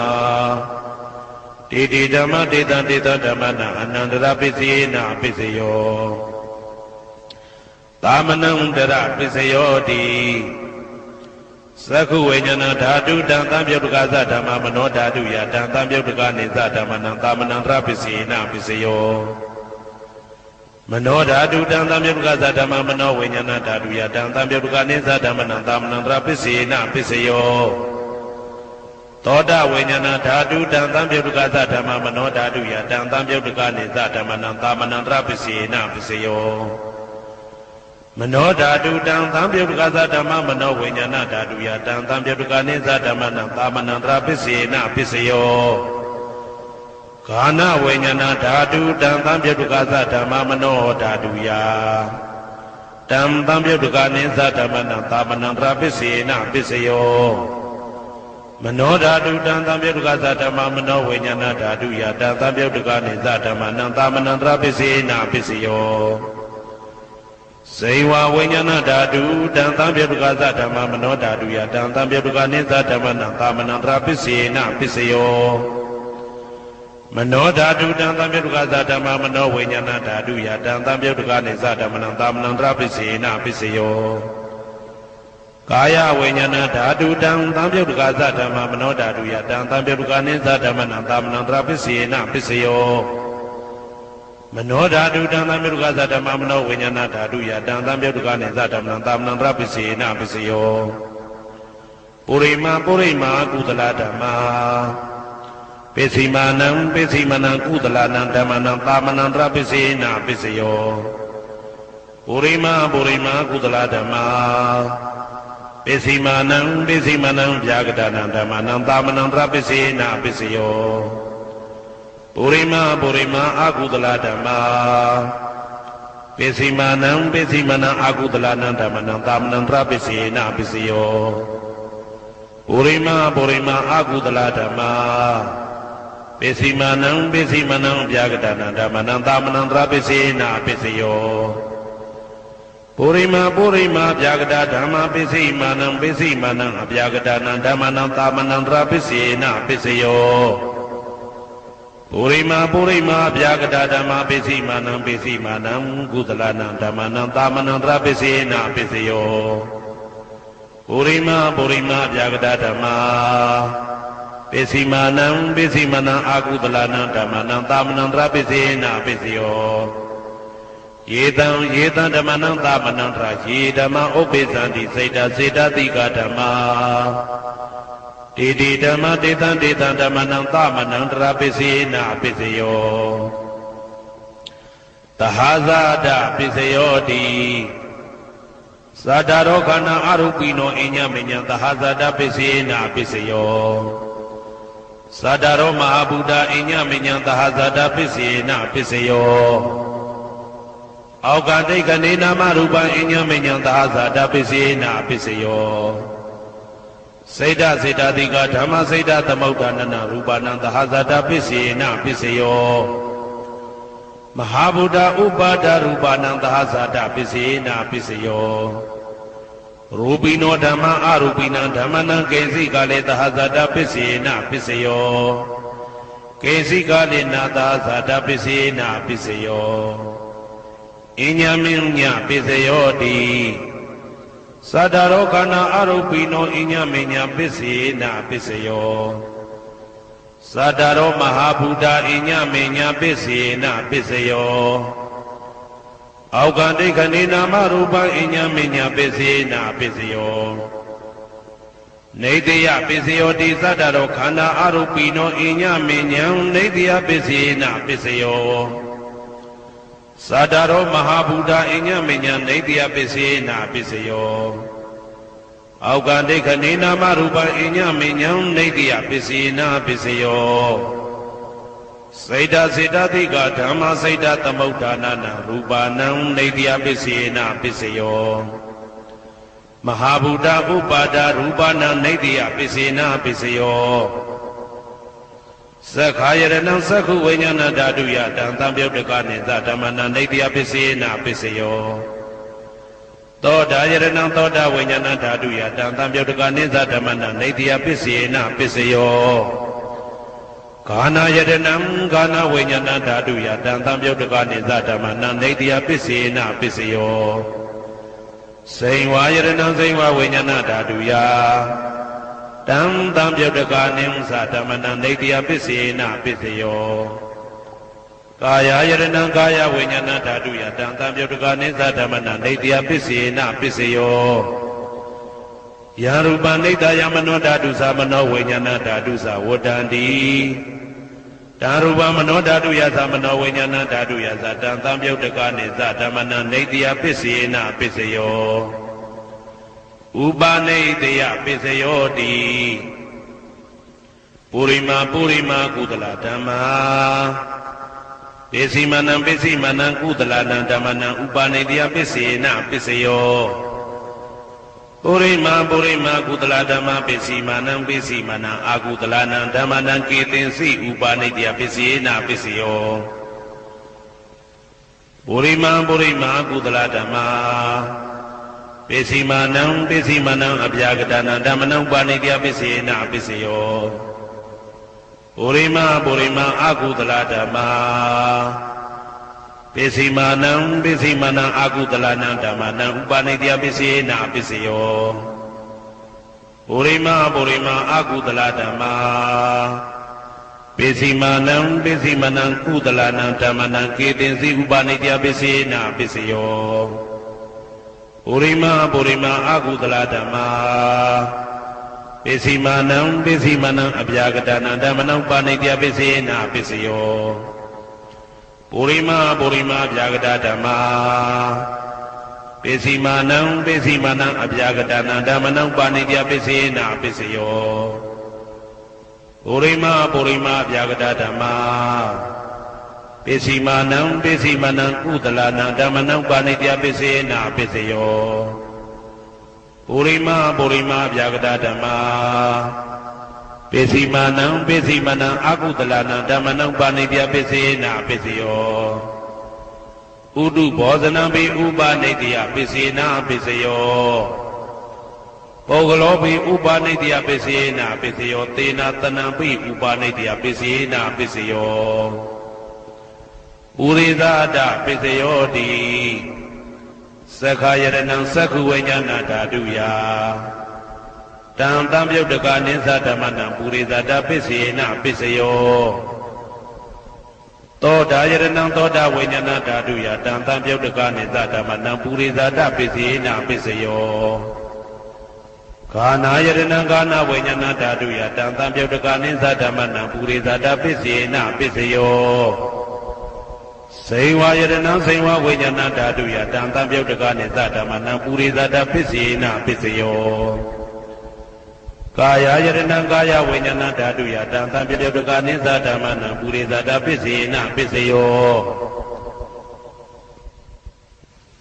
တေတိဓမ္မတေတံဓမ္မနံအနန္တရပစ္စယေနပစ္စယောသာမနံတရပစ္စယောတိသက္ခုဝိညာဏဓာတုတံသံပြုတ်တကသဓမ္မမနောဓာတုယတံသံပြုတ်တကနေသဓမ္မနံသာမနံတရပစ္စယေနပစ္စယောမနောဓာတုတံသံပြုတ်တကသဓမ္မမနောဝိညာဏဓာတုယတံသံပြုတ်တကနေသဓမ္မနံသာမနံတရပစ္စယေနပစ္စယောသောတဝိညာဏဓာတုတံသံပြုတ်တကသဓမ္မမနောဓာတုယတံသံပြုတ်တကနေသဓမ္မနံသာမနံတရပစ္စယေနပစ္စယောမနောဓာတုတံသံပြုတ်တကသဓမ္မမနောဝိညာဏဓာတုယတံသံပြုတ်တကနေသဓမ္မနံသာမနံတရပစ္စယေနပစ္စယောခန္ဓာဝိညာဏဓာတုတံသံပြုတ်တကသဓမ္မမနောဓာတုယတံသံပြုတ်တကနေသဓမ္မနံသာမနံတရပစ္စယေနပစ္စယောမနောဓာတုတံသံပြုတ်တကသဓမ္မမနောဝိညာဏဓာတုယတံသံပြုတ်တကနေသဓမ္မနံသာမနံတရပစ္စယေနပစ္စယောဇေဝဝိညာဏဓာတုတံသံပြုတ်တကသဓမ္မမနောဓာတုယတံသံပြုတ်တကနေသဓမ္မနံသာမနံတရပစ္စယေနပစ္စယောမနောဓာတုတံသံပြုတ်တကသဓမ္မမနောဝိညာဏဓာတုယတံသံပြုတ်တကနေသဓမ္မနံသာမနံတရပစ္စယေနပစ္စယောကာယဝိညာဏဓာတုတံသံပြုတ်တကသဓမ္မမနောဓာတုယတံသံပြုတ်တကနေသဓမ္မနံသာမနံတရပစ္စယေနပစ္စယောမနောဓာတုတံသံပြုတ်တကသဓမ္မမနောဝိညာဏဓာတုယတံသံပြုတ်တကနေသဓမ္မနံသာမနံတရပစ္စယေနပစ္စယောပုရိမာကုသလဓမ္မပ ပိစီမာနံပိစီမနံကုသလနံဓမ္မနံသာမနံတရပိစေနာပိစယောပုရိမကုသလဓမ္မာပိစီမာနံပိစီမနံဗျာဂဒနံဓမ္မနံသာမနံတရပိစေနာပိစယောပုရိမအကုသလဓမ္မာပိစီမာနံပိစီမနံအကုသလနံဓမ္မနံသာမနံတရပိစေနာပိစယောပုရိမအကုသလဓမ္မာပိစီမာနံပိစီမနံဗျာဂဒနံဓမ္မနံသာမနံတရပိစေနာပိစယောပုရိမဗျာဂဒဓမ္မပိစီမာနံပိစီမနံအဗျာဂဒနံဓမ္မနံသာမနံတရပိစေနာပိစယောပုရိမဗျာဂဒဓမ္မပိစီမာနံပိစီမနံကုသလနံဓမ္မနံသာမနံတရပိစေနာပိစယောပုရိမဗျာဂဒဓမ္မပိစီမာနံပိစီမနံအာကုသလနံဓမ္မနံသာမနံတရပိစေနာပိစယောယေတံဓမ္မနံသာမနံတရယေဓမ္မဥပ္ပေသန္တိစေတတိကဓမ္မာတေဓမ္မတေတံဓမ္မနံသာမနံတရပိစေနာပိစယောသဟာဇာဒပိစယောတိသာဒရောခဏအရုပိနောအညမညံသဟာဇာဒပိစေနာပိစယောသာဒရောမဟာဗုဒ္ဓအညမညံသဟာဇာဒပိစေနာပိစယောအောက်ကတိတ်ကနေနာမရူပအညမညံသဟာဇာဒပိစေနာပိစယောစေတတိကဓမ္မစေတသမုဋ္ဌာနနာရူပနံသဟာဇာတပိစေနာပိစယောမဟာဗုဒ္ဓဥပါဒရူပနံသဟာဇာတပိစေနာပိစယောရူပိနောဓမ္မအရူပိနံဓမ္မနံကေစီကလေသဟာဇာတပိစေနာပိစယောကေစီကလေနာသဟာဇာတပိစေနာပိစယောအညမညပိစယောတိသတ္တရောခဏအရုပိနောအညမညပိစေနာပိစယောသတ္တရောမဟာဗုဒ္ဓအညမညပိစေနာပိစယောအောက်ကတိခဏိနာမရူပအညမညပိစေနာပိစယောနေတယပိစယောတိသတ္တရောခန္ဓာအရုပိနောအညမညံနေတယပိစေနာပိစယောသတ္တရောမဟာဗုဒ္ဓအညမညံနေတယပိစေနာပိစယောအောက်ကတိခဏိနာမရူပအညမညံနေတယပိစေနာပိစယောစေတတိကဓမ္မစေတသမုဋ္ဌာနနာရူပနံနေတယပိစေနာပိစယောမဟာဗုဒ္ဓဥပါဒရူပနံနေတယပိစေနာပိစယောသက္ခာယရဏံသက္ခုဝိညာဏဓာတုယတံသံပြုတ်တကနိသဓမ္မနံနေတယပိစေနာပိစယောသောတာယရဏံသောတာဝိညာဏဓာတုယတံသံပြုတ်တကနိသဓမ္မနံနေတယပိစေနာပိစယောဂာနာယရဏံဂာနာဝိညာဏဓာတုယတံသံပြုတ်တကနိသဓမ္မနံနေတယပိစေနာပိစယောစိန်ဝါယရဏံစိန်ဝါဝိညာဏဓာတုယတံသံပြုတ်တကနိသဓမ္မနံနေတယပိစေနာပိစယောကာယယရဏံကာယဝိညာဏဓာတုယတံသံပြုတ်တကနိသဓမ္မနံနေတယပိစေနာပိစယောယရူပနိတယမနောဓာတုသမနောဝိညာဏဓာတုသဝတ္တန္တိတံရူပမနောဓာတုယသမနောဝိညာဏဓာတုယသတံသံပြုတ်တကနိသဓမ္မနံနေတယပိစေနာပိစယောဥပနိတယပိစယောတိပုရိမာကုသလဓမ္မာပိစီမနံကုသလနံဓမ္မနံဥပနိတယပိစေနာပိစယောပုရိမာကုသလဓမ္မပိစီမနံအာကုသလနံဓမ္မနံကေတင်စီဥပနိတယပိစေနာပိစယောပုရိမာကုသလဓမ္မာပိစီမနံအဗျာဂဒနံဓမ္မနံဥပနိတယပိစေနာပိစယောပုရိမာအာကုသလဓမ္မာပိစီမနံအာကုသလနံဓမ္မနံဥပနိတယပိစေနာပိစယောပုရိမာအာကုသလဓမ္မာပိစီမနံကုသလနံဓမ္မနံကေတင်စီဥပနိတယပိစေနာပိစယောပုရိမာအာကုသလဓမ္မာပ ပိစီမာနံပိစီမာနံအပြာကတနာဓမ္မနံပါဏိတယပိစေနာပိစယောပုရိမာပုရိမာအပြာကတဓမ္မာပိစီမာနံပိစီမာနံအပြာကတနာဓမ္မနံပါဏိတယပိစေနာပိစယောပုရိမာပုရိမာအပြာကတဓမ္မာပိစီမာနံပိစီမာနံကုသလနာဓမ္မနံပါဏိတယပိစေနာပိစယောပုရိမာပုရိမာဗျာကတဓမ္မာပိစီမာနံပိစီမာနံအကုသလနာဓမ္မနံပါဏိတယပိစေနာပိစယောဥဒုဘောဇနံပိဥပနိတယပိစေနာပိစယောပုဂ္ဂလောပိဥပနိတယပိစေနာပိစယောသေနာတနံပိဥပနိတယပိစေနာပိစယောဥရိသဒပိစယောတိသက္ခာယရဏံသက္ခုဝိညာဏဓာတုယတံတံပြုတ်တကနိသဓမ္မနံပုရိသတာပစ္စေနပစ္စယောသောတာယရဏံသောတာဝိညာဏဓာတုယတံတံပြုတ်တကနိသဓမ္မနံပုရိသတာပစ္စေနပစ္စယောဂာနာယရဏံဂာနာဝိညာဏဓာတုယတံတံပြုတ်တကနိသဓမ္မနံပုရိသတာပစ္စေနပစ္စယောစေဝါယရဏံစေဝဝိညာဏဓာတုယတံတံပြုတ်တကနိသဓမ္မနံပုရိသတာပစ္စေနပစ္စယောကာယယရဏံကာယဝိညာဏဓာတုယတံတံပြုတ်တကနိသဓမ္မနံပုရိသတာပစ္စေနပစ္စယော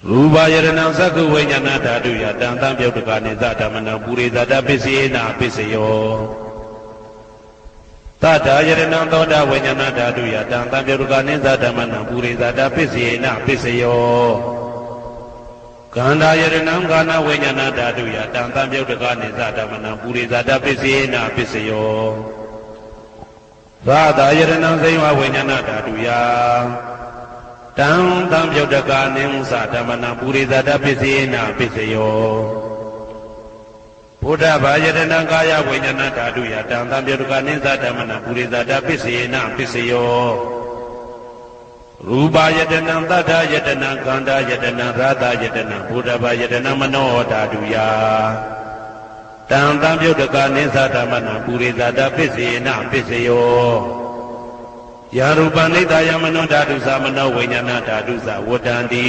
ရူပယရဏံသက္ခုဝိညာဏဓာတုယတံတံပြုတ်တကနိသဓမ္မနံပုရိသတာပစ္စေနပစ္စယောသတ္တယရဏံသောတာဝိညာဏဓာတုယတံတံပြုတ်တကနိသဓမ္မနံပုရိသတာပစ္စေနပစ္စယောကန္တာယရဏံကာနဝိညာဏဓာတုယတံတံပြုတ်တကနိသဓမ္မနံပုရိသတာပစ္စေနပစ္စယောသာသာယရဏံစေဝဝိညာဏဓာတုယတံတံပြုတ်တကနိသဓမ္မနံပုရိသတာပစ္စေနပစ္စယောဘုဒ္ဓဘာယတနာကာယဝိညာဏဓာတုယတံတံပြုတ်တကနိသဓမ္မနံပုရိသတာပစ္စေနပစ္စယောရူပယတနာသတ္တယတနာခန္ဓာယတနာရာသယတနာဘုဒ္ဓဘာယတနာမနောဓာတုယတံတံပြုတ်တကနိသဓမ္မနံပုရိသတာပစ္စေနပစ္စယောယာရူပနိတယမနောဓာတုသမနောဝိညာဏဓာတုသဝတ္တန္တိ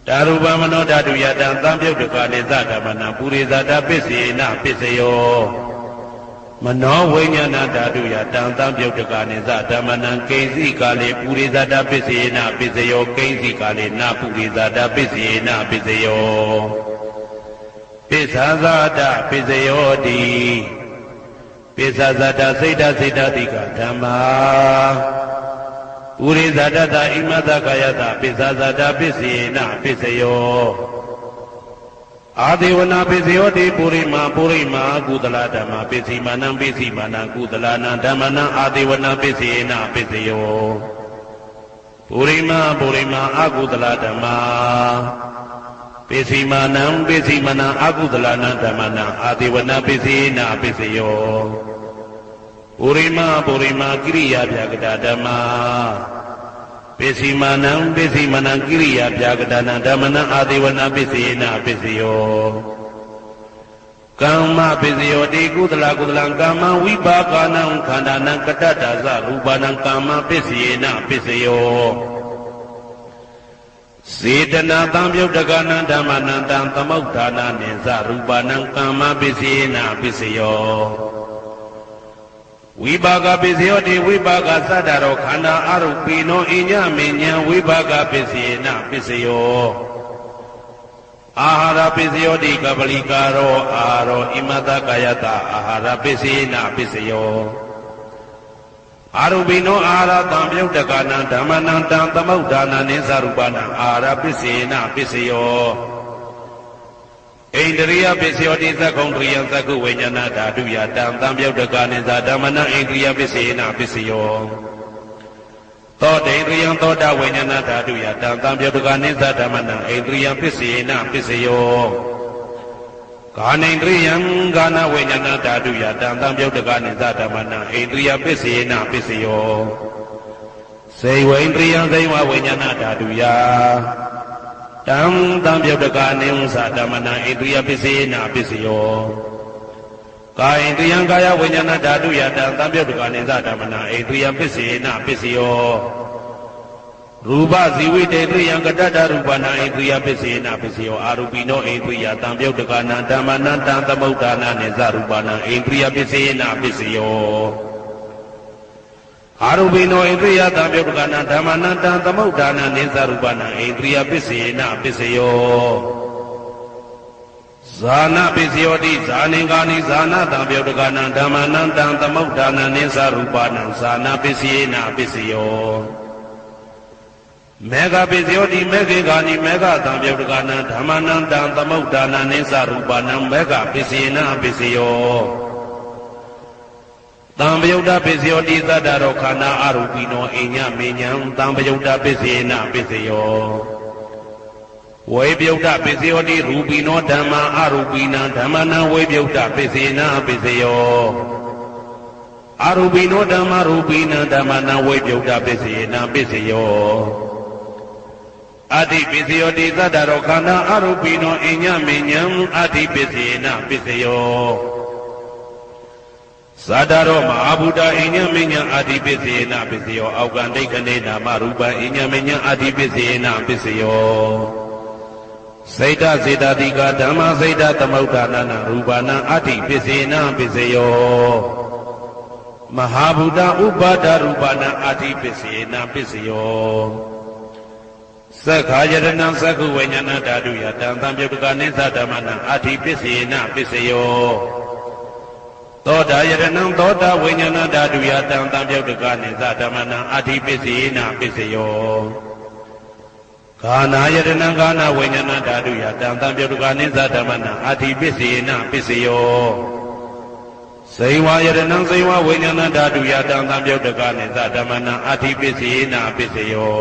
ဓာရူပမနောဓာတုယတံတံပြုတ်တကနိသဓမ္မနံပုရိသတာပစ္စေနပစ္စယောမနောဝိညာဏဓာတုယတံတံပြုတ်တကနိသဓမ္မနံကိဉ္စီကာလေပုရိသတာပစ္စေနပစ္စယောကိဉ္စီကာလေနပုရိသတာပစ္စေနပစ္စယောပိစ္ဆာဇာတပစ္စယောတိပိစ္ဆာဇာတစိတ်တစိတ်တတိကဓမ္မာဥရိဇာတတဣမတကာယတပိစ္ဆာဇာတပစ္စေနပစ္စယောအာဒေဝနာပစ္စယောတိပုရိမာပုရိမာကုသလဓမ္မပစ္စီမာနံပစ္စီမာနံကုသလနာဓမ္မနံအာဒေဝနာပစ္စေနပစ္စယောပုရိမာပုရိမာအကုသလဓမ္မပစ္စီမာနံပစ္စီမာနံအကုသလနာဓမ္မနံအာဒေဝနာပစ္စေနပစ္စယောပုရိမာပုရိမာကိရိယာဗျာကတဓမ္မာပစ္စီမာနံပစ္စီမာနံကိရိယာဗျာကတနာဓမ္မနံအာဒေဝနာပစ္စေနပစ္စယောကမ္မပစ္စယောတိကုသလကုသလံကမ္မဝိပါကနံခန္ဓာနံကတ္တတာသရူပနံကမ္မပစ္စေနပစ္စယောစေတနာတံပြုတ်တကနံဓမ္မနံတံသမုဋ္ဌာနာနိသရူပနံကမ္မပစ္စေနပစ္စယောဝိပါကပစ္စယောတိဝိပါကသတ္တရောခန္ဓာအရုပိနောအညမေညာဝိပါကပစ္စေနပစ္စယောအာဟာရပစ္စယောတိကပလိကာရောအာရောဣမတကာယတအာဟာရပစ္စေနပစ္စယောအာရုပိနောအာဟာရတံပြုတ်တကနံဓမ္မနံတံသမုဋ္ဌာနာနိသရူပနံအာဟာရပစ္စေနပစ္စယောဣန္ဒရိယပစ္စယောတိသက္ကုံတရိယသက္ကုဝိညာဏဓာတုယတံတံပြုတ်တကနိသဓမ္မနံဣန္ဒရိယပစ္စေနပစ္စယောသောတေန္ဒရိယသောတာဝိညာဏဓာတုယတံတံပြုတ်တကနိသဓမ္မနံဣန္ဒရိယပစ္စေနပစ္စယောကာနိန္ဒရိယကာနဝိညာဏဓာတုယတံတံပြုတ်တကနိသဓမ္မနံဣန္ဒရိယပစ္စေနပစ္စယောစေဝိန္ဒရိယစေဝဝိညာဏဓာတုယတံတံပြုတ်တကနိသဓမ္မနံဣန္ဒရိယပစ္စေနပစ္စယော ကာယဣယံကာယဝိညာဏဓာတုယတံသံပြုတ်တကနိသဓမ္မနာဣယံပစ္စေနပစ္စယောရူပဇီဝိတေဣယံကတတရူပနာဣယံပစ္စေနပစ္စယောအာရူပိနောဣယံသံပြုတ်တကနာဓမ္မနာတံသမုဒ္ဒါနာနိသရူပနာဣယံပစ္စေနပစ္စယောအာရူပိနောဣယံသံပြုတ်တကနာဓမ္မနာတံသမုဒ္ဒါနာနိသရူပနာဣယံပစ္စေနပစ္စယောဇာနာပစ္စယောတိဇာနေကာနိဇာနာတံပြုတ်တကနာဓမ္မနာတံသမုဒ္ဒါနာနိသရူပနာဇာနာပစ္စေနပစ္စယောမေဃပစ္စယောတိမေခေကာနိမေဃတံပြုတ်တကနာဓမ္မနာတံသမုဒ္ဒါနာနိသရူပနာမေဃပစ္စေနပစ္စယောတံပယုတ်တပစ္စယောတိသတ္တရောခန္ဓာအရူပိနောအိညမေညံတံပယုတ်တပစ္စေနပစ္စယောဝေပယုတ်တပစ္စယောတိရူပိနောဓမ္မာအရူပိနံဓမ္မနံဝေပယုတ်တပစ္စေနပစ္စယောအရူပိနောဓမ္မာရူပိနံဓမ္မနံဝေပယုတ်တပစ္စေနပစ္စယောအတိပစ္စယောတိသတ္တရောခန္ဓာအရူပိနောအိညမေညံအတိပစ္စေနပစ္စယောသတ္တရောမဟာဗုဒ္ဓအိညမေညံအတိပစ္စေနပစ္စယောအောက်ကံဒိဋ္ဌနေနာမရူပံအိညမေညံအတိပစ္စေနပစ္စယောစိတ်တစေတတိကဓမ္မစိတ်တသမုဒ္ဒါနာရူပနာအတိပစ္စေနပစ္စယောမဟာဗုဒ္ဓဥပါဒရူပနာအတိပစ္စေနပစ္စယောသက္ခာယတနံသက္ခုဝိညာဏဓာတုယတံသံပြုတ်တကနိသဓမ္မနံအတိပစ္စေနပစ္စယောသောတာယတနံသောတာဝိညာဏဓာတုယတံသံပြုတ်တကနိသဓမ္မနံအတိပစ္စေနပစ္စယောဂာနာယတနံဂာနာဝိညာဏဓာတုယတံသံပြုတ်တကနိသဓမ္မနံအတိပစ္စေနပစ္စယောဇိဝယတနံဇိဝဝိညာဏဓာတုယတံသံပြုတ်တကနိသဓမ္မနံအတိပစ္စေနပစ္စယော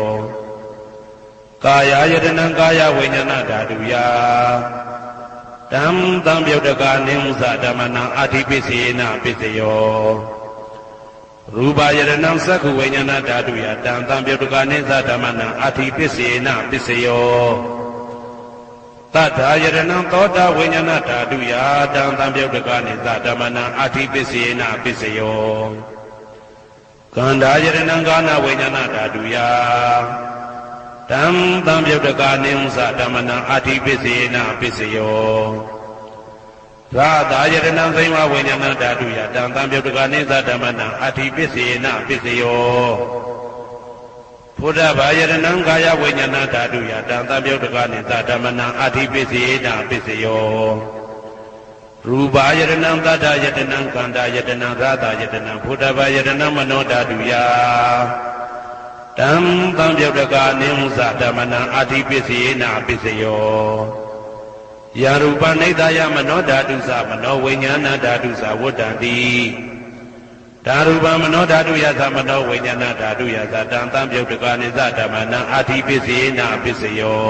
ကာယယတနံကာယဝိညာဏဓာတုယတံသံပြုတ်တကနိသဓမ္မနံအတိပစ္စေနပစ္စယောရူပယတနံသက္ခုဝိညာဏဓာတုယတံသံပြုတ်တကနိသဓမ္မနံအတိပစ္စေနပစ္စယောတတ္ထာယတနံသောတာဝိညာဏဓာတုယတံသံပြုတ်တကနိသဓမ္မနံအတိပစ္စေနပစ္စယောကန္ဓာယတနံကာနဝိညာဏဓာတုယတံသံပြုတ်တကနိသဓမ္မနံအတိပစ္စေနပစ္စယောရာသာယတနံသိမဝိညာဏဓာတုယတံသံပြုတ်တကနိသဓမ္မနံအတိပစ္စေနပစ္စယောဘုဒ္ဓဘာယတနံကာယဝိညာဏဓာတုယတံသံပြုတ်တကနိသဓမ္မနံအတိပစ္စေနပစ္စယောရူပယတနံသတ္တယတနံကန္တာယတနံရာသာယတနံဘုဒ္ဓဘာယတနံမနောဓာတုယတံသံပြုတ်တကနိသဓမ္မနံအတိပစ္စေနပစ္စယောယရူပနိဒာယမနောဓာတုသမနောဝိညာဏဓာတုသဝတ္တံတိဓာရူပမနောဓာတုယသမနောဝိညာဏဓာတုယသတံသံပြုတ်တကနိသဓမ္မနံအတိပစ္စေနပစ္စယော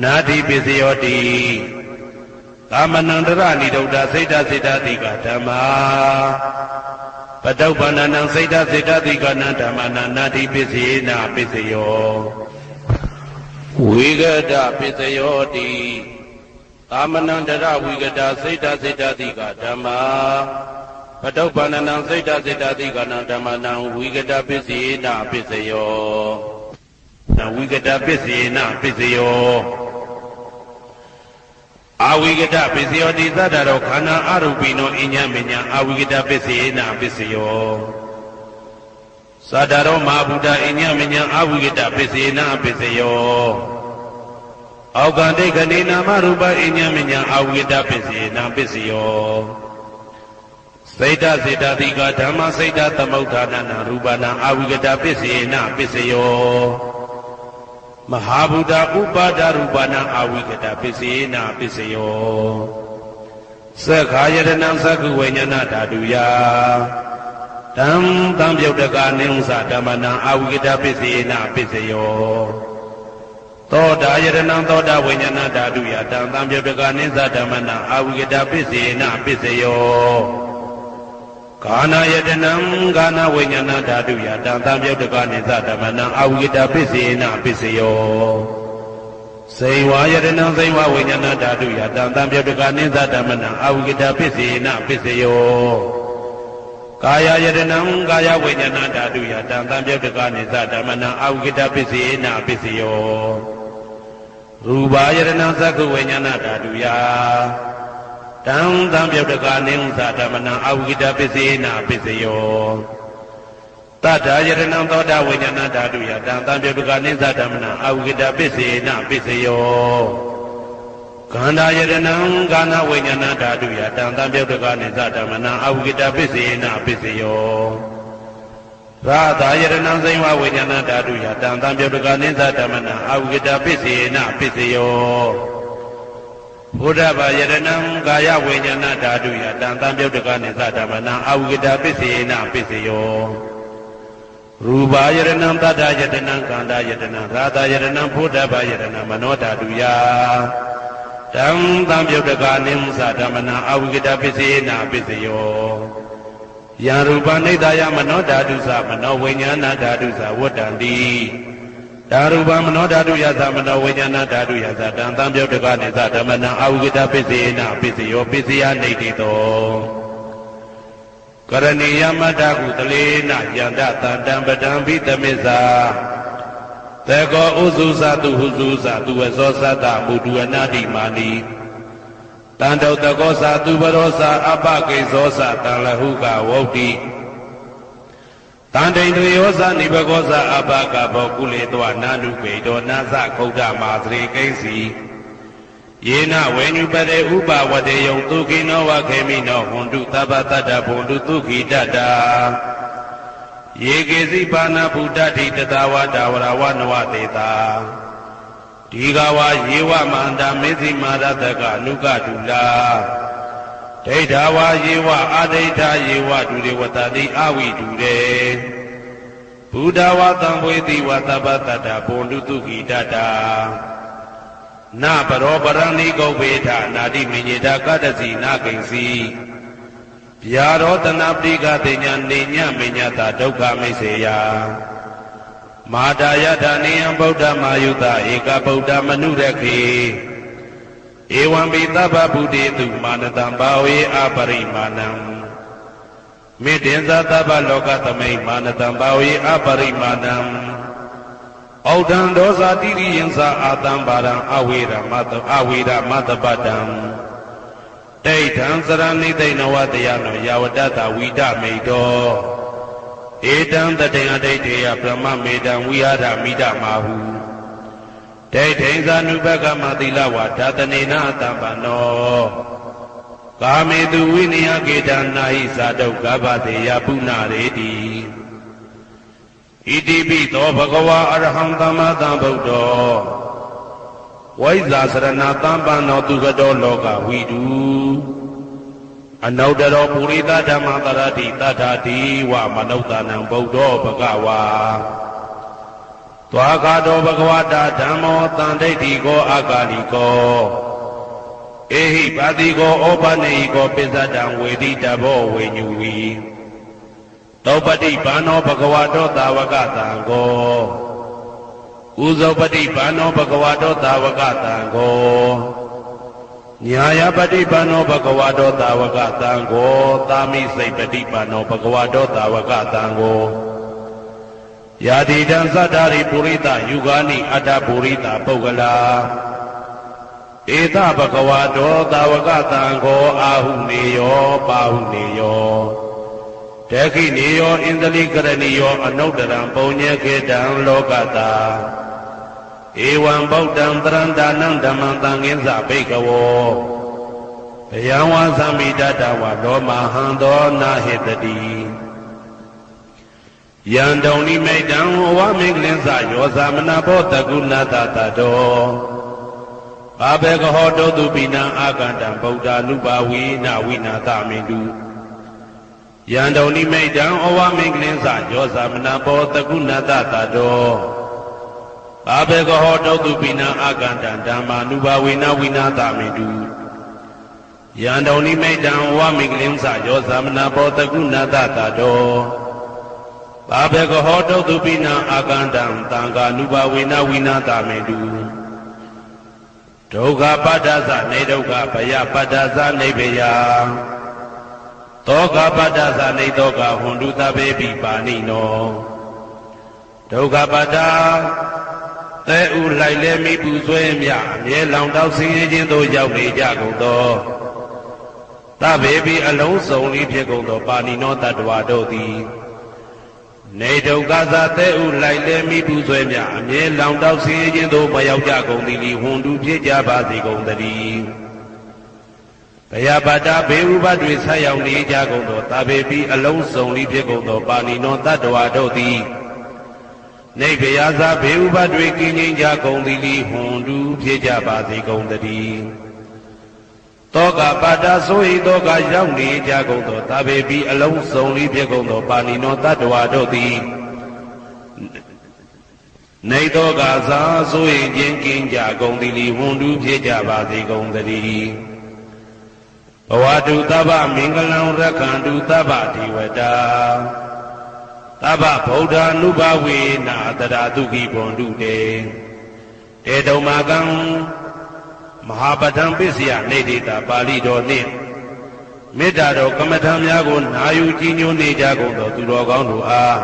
နာတိပစ္စယောတိကာမနန္တရဏိဒုဒ္ဒစိတ်တစေတတိကဓမ္မာပတုပ္ပန္နံစိတ်တစေတတိကနံဓမ္မနံနာတိပစ္စေနပစ္စယောဝိဂဒပစ္စယောတိကာမနန္တရဝိဂဒစိတ်တစေတတိကဓမ္မာပတုပ္ပန္နံစိတ်တစေတတိကနံဓမ္မနံဝိဂဒပစ္စေနပစ္စယောဝိဂဒပစ္စေနပစ္စယောအဝိကတပစ္စယောတိသတ္တရောခန္ဓာအရူပိနောအိညမေညအဝိကတပစ္စေနပစ္စယောသတ္တရောမဟာဗုဒ္ဓအိညမေညအဝိကတပစ္စေနပစ္စယောအောက်ကံဒိဋ္ဌနေနာမရူပအိညမေညအဝိကတပစ္စေနပစ္စယောစိတ်တစေတတိကဓမ္မစိတ်တသမုဋ္ဌာနရူပနာအဝိကတပစ္စေနပစ္စယောမဟာဗုဒ္ဓဥပါဒရူပနာအဝိကတပစ္စေနပစ္စယောသက္ခာယတနံသက္ခုဝိညာဏဓာတုယတံသံပြုတ်တကနိသဓမ္မနံအဝိကတပစ္စေနပစ္စယောသောတာယတနံသောတာဝိညာဏဓာတုယတံသံပြုတ်တကနိသဓမ္မနံအဝိကတပစ္စေနပစ္စယောကာနာယတနံကာနာဝိညာဏဓာတုယတံသံပြုတ်တကနိသဓမ္မနံအဝိကတပစ္စေနပစ္စယော စေဝါယတနံစေဝဝိညာဏဓာတုယတံတံပြုတ်တကနိသဓမ္မနံအဝိကတပစ္စေနပစ္စယောကာယယတနံကာယဝိညာဏဓာတုယတံတံပြုတ်တကနိသဓမ္မနံအဝိကတပစ္စေနပစ္စယောရူပယတနံသက္ခဝိညာဏဓာတုယတံတံပြုတ်တကနိသဓမ္မနံအဝိကတပစ္စေနပစ္စယောတတ္ထာယတနံသောတာဝိညာဏဓာတုယတံတံပြုတ်တကနိသဓမ္မနံအဝိကတပစ္စေနပစ္စယောခန္ဓာယတနံကာဏဝိညာဏဓာတုယတံတံပြုတ်တကနိသဓမ္မနံအဝိကတပစ္စေနပစ္စယောရာသယတနံစိဝဝိညာဏဓာတုယတံတံပြုတ်တကနိသဓမ္မနံအဝိကတပစ္စေနပစ္စယောဘုဒ္ဓဘာယတနံကာယဝိညာဏဓာတုယတံတံပြုတ်တကနိသဓမ္မနံအဝိကတပစ္စေနပစ္စယောရူပယတနံတတ္တယတနံခန္ဓာယတနံရာသယတနံဘုဒ္ဓဘာယတနံမနောဓာတုယတံတံပြုတ်တကနိသဓမ္မနံအဝိကတပစ္စေနပစ္စယောယံရူပနိဒာယမနောဓာတုသမနောဝိညာဏဓာတုသဝတ္တံတိဓာရူပမနောဓာတုယသမနောဝိညာဏဓာတုယသတံတံပြုတ်တကနိသဓမ္မနံအဝိကတပစ္စေနပစ္စယောပစ္စယနေတိတောကရဏီယမတ္တကုတလေနယန္တတံတံပဒံဘိတမစ္ဆာသေကောဥစုသတုဟုစုသတုဝသောသတ္တမုဒုအနာတိမာနိတန္တောတကောသတုဘရောသအပကိသောသတံလဟုကဝုတ်တိတန္တိန်တွေယောသနိဘကောသအပကဘောကုလေတောနာနုပေတောနာသခုဒ္ဓမာသရေကိဉ္စီယေနဝေညုပတေဥပဝတေယံသုခိနောဝခေမိနောဟွန်တုသဗ္ဗတတ္တဘုံတုသုခိတတ္တာယေကေစီပါဏဗုဒ္ဓတိတတဝတာဝရဝနဝတေတာဒီဃဝယေဝမန္တမေသိမာရတကအနုကတုလာဒိဋ္ဌဝယေဝအာဒိဋ္ဌယေဝဒုရေဝတတိအဝိဒုရေဘုဒ္ဓဝသံဝေတိဝသဗ္ဗတတ္တဘုံတုသုခိတတ္တာနပရောပရဏိဂုဗေထနာတိမညေတာကတ္တစီနာကိဉ္စီဗျာရောတနာပရိကတိညာနေညမညတာဒုက္ခမိတ်စေယမာတာယထာနေယံဗုဒ္ဓမာယုတဧကဗုဒ္ဓမနုရခေဧဝံပိသဗ္ဗဗုတေတုမာနတံဘာဝေအပရိမာဏံမေတ္တင်္ဇသဗ္ဗလောကသမိမာနတံဘာဝေအပရိမာဏံဩဒံဒောဇာတိရိယံသာအာတံပါရံအဝေရမတပတံဒိဋ္ဌံစရဏိသိဏဝတယနောယဝတ္တဝိဒမေတောဧတံတတေအဒိဋ္ဌေယဗြဟ္မမေတံဝိဟာရမိဒမာဟုဒိဋ္ဌိဇာနုပကမသီလဝါဓာတနေနအတံပနောကာမေတုဝိနယကေတနာဟိသာတုဂဗ္ဗတေယပုဏ္ဏရေတိဣတိပိသောဘဂဝါအရဟံသမ္မာသမ္ဗုဒ္ဓောဝိဇ္ဇာစရဏသမ္ပန္နောသူကတောလောကဝိတုအနုတ္တရောပုရိသဓမ္မတရတိတထာတိဝမနုဿာနံဗုဒ္ဓောဘဂဝါသွားခါတောဘဂဝတာဓမ္မောတန်ဒိဋ္ဌိကောအာဂါလိကောဧဟိပါတိကောဩပနေဟိကောပိစ္ဆတံဝေတိတဘောဝေညူဝီသောပတိဘာနောဘဂဝတောသာဝကတံကောဥဇောပတိဘာနောဘဂဝတောသာဝကတံကောညာယပတိဘာနောဘဂဝတောသာဝကတံကောသာမိစိတ်ပတိဘာနောဘဂဝတောသာဝကတံကောယာတိတံသတ္တာရိပုရိသယုဂာနိအတ္တပုရိသပုဂ္ဂလာဧသဘဂဝတောသာဝကတံကောအာဟုနေယောပါဟုနေယောတခိနေယောဣန္ဒလိကရဏီယောအနုတ္တရံပုံညေခေတံလောကတာဧဝံဗုဒ္ဓံတရန္တာနံဓမ္မံသံဃိသဘိကဝောဘယံဝါသံမိတတဝလောမဟံသောနာဟိတတိယံတုံနိမိတံဝါမိကလင်းစယောသမနာဘောတကုဏတတတောဘာဘေကဟောတောတုပိနံအာကန္တံဗုဒ္ဓ ानु ဘာဝိနဝိနာသမိတုယံတုံနိမိတံဩဝါမိကလင်းစယောသမနာဘောတကုဏတတတောဘာဘေကဟောတောတုပိနံအာကန္တံဓမ္မာနုဘာဝိနဝိနာသမိတုယံတုံနိမိတံဩဝါမိကလင်းစယောသမနာဘောတကုဏတတတောဘာဘေကဟောတုပိနံအာကန္တံသံဃာနုဘာဝိနဝိနာသမိတုယ ဒုက္ခပတ္တသနေဒုက္ခဘယပတ္တသနေဘယသောကပတ္တသနေသောကဟွန်တုသဗ္ဗေပိပါဏိနောဒုက္ခပတ္တသဲဥလိုက်လဲမိပူဆွဲမြအမြဲလောင်တောက်ဆင်းရဲခြင်းသို့ရောက်နေကြကုန်သောသဗ္ဗေပိအလုံးစုံလေးဖြစ်ကုန်သောပါဏိနောတတ္တဝါတို့သည်နေဒုက္ခသာသဲဥလိုက်လဲမိပူဆွဲမြအမြဲလောင်တောက်ဆင်းရဲခြင်းသို့မရောက်ကြကုန်သည်လီဟွန်တုဖြစ်ကြပါစေကုန်သတည်းဘယပတ္တဘေဥပတွေဆက်ရောက်နေကြကုန်သောသဗ္ဗေပိအလုံးစုံလေးဖြစ်ကုန်သောပါဏိနောတတ္တဝါတို့သည်နေဗယသာဘေဥပတွေကင်းငြိမ်းကြကုန်သည်လီဟွန်တုဖြစ်ကြပါစေကုန်သတည်းတောကပါဒဆိုဤတောကရောက်နေကြကုန်သောသဗ္ဗေပိအလုံးစုံလေးဖြစ်ကုန်သောပါဏိနောတတ္တဝါတို့သည်နေတောကသာဆိုရင်ချင်းကင်းကြကုန်သည်လီဟွန်တုဖြစ်ကြပါစေကုန်သတည်းဘဝတုသဗ္ဗမင်္ဂလံရက္ခန္တုသဗ္ဗဒေဝတာသဗ္ဗဗုဒ္ဓ ानु ဘဝေနာတရာတုခိဘွန်တုတေတေတုံမာကံမဟာပဋ္ဌံပစ္စယနေတိတာပါဠိတော်နှင့်မေတ္တာတော်ကမ္မထံများကိုနာယူကြည်ညိုနေကြကုန်သောသူတော်ကောင်းတို့အား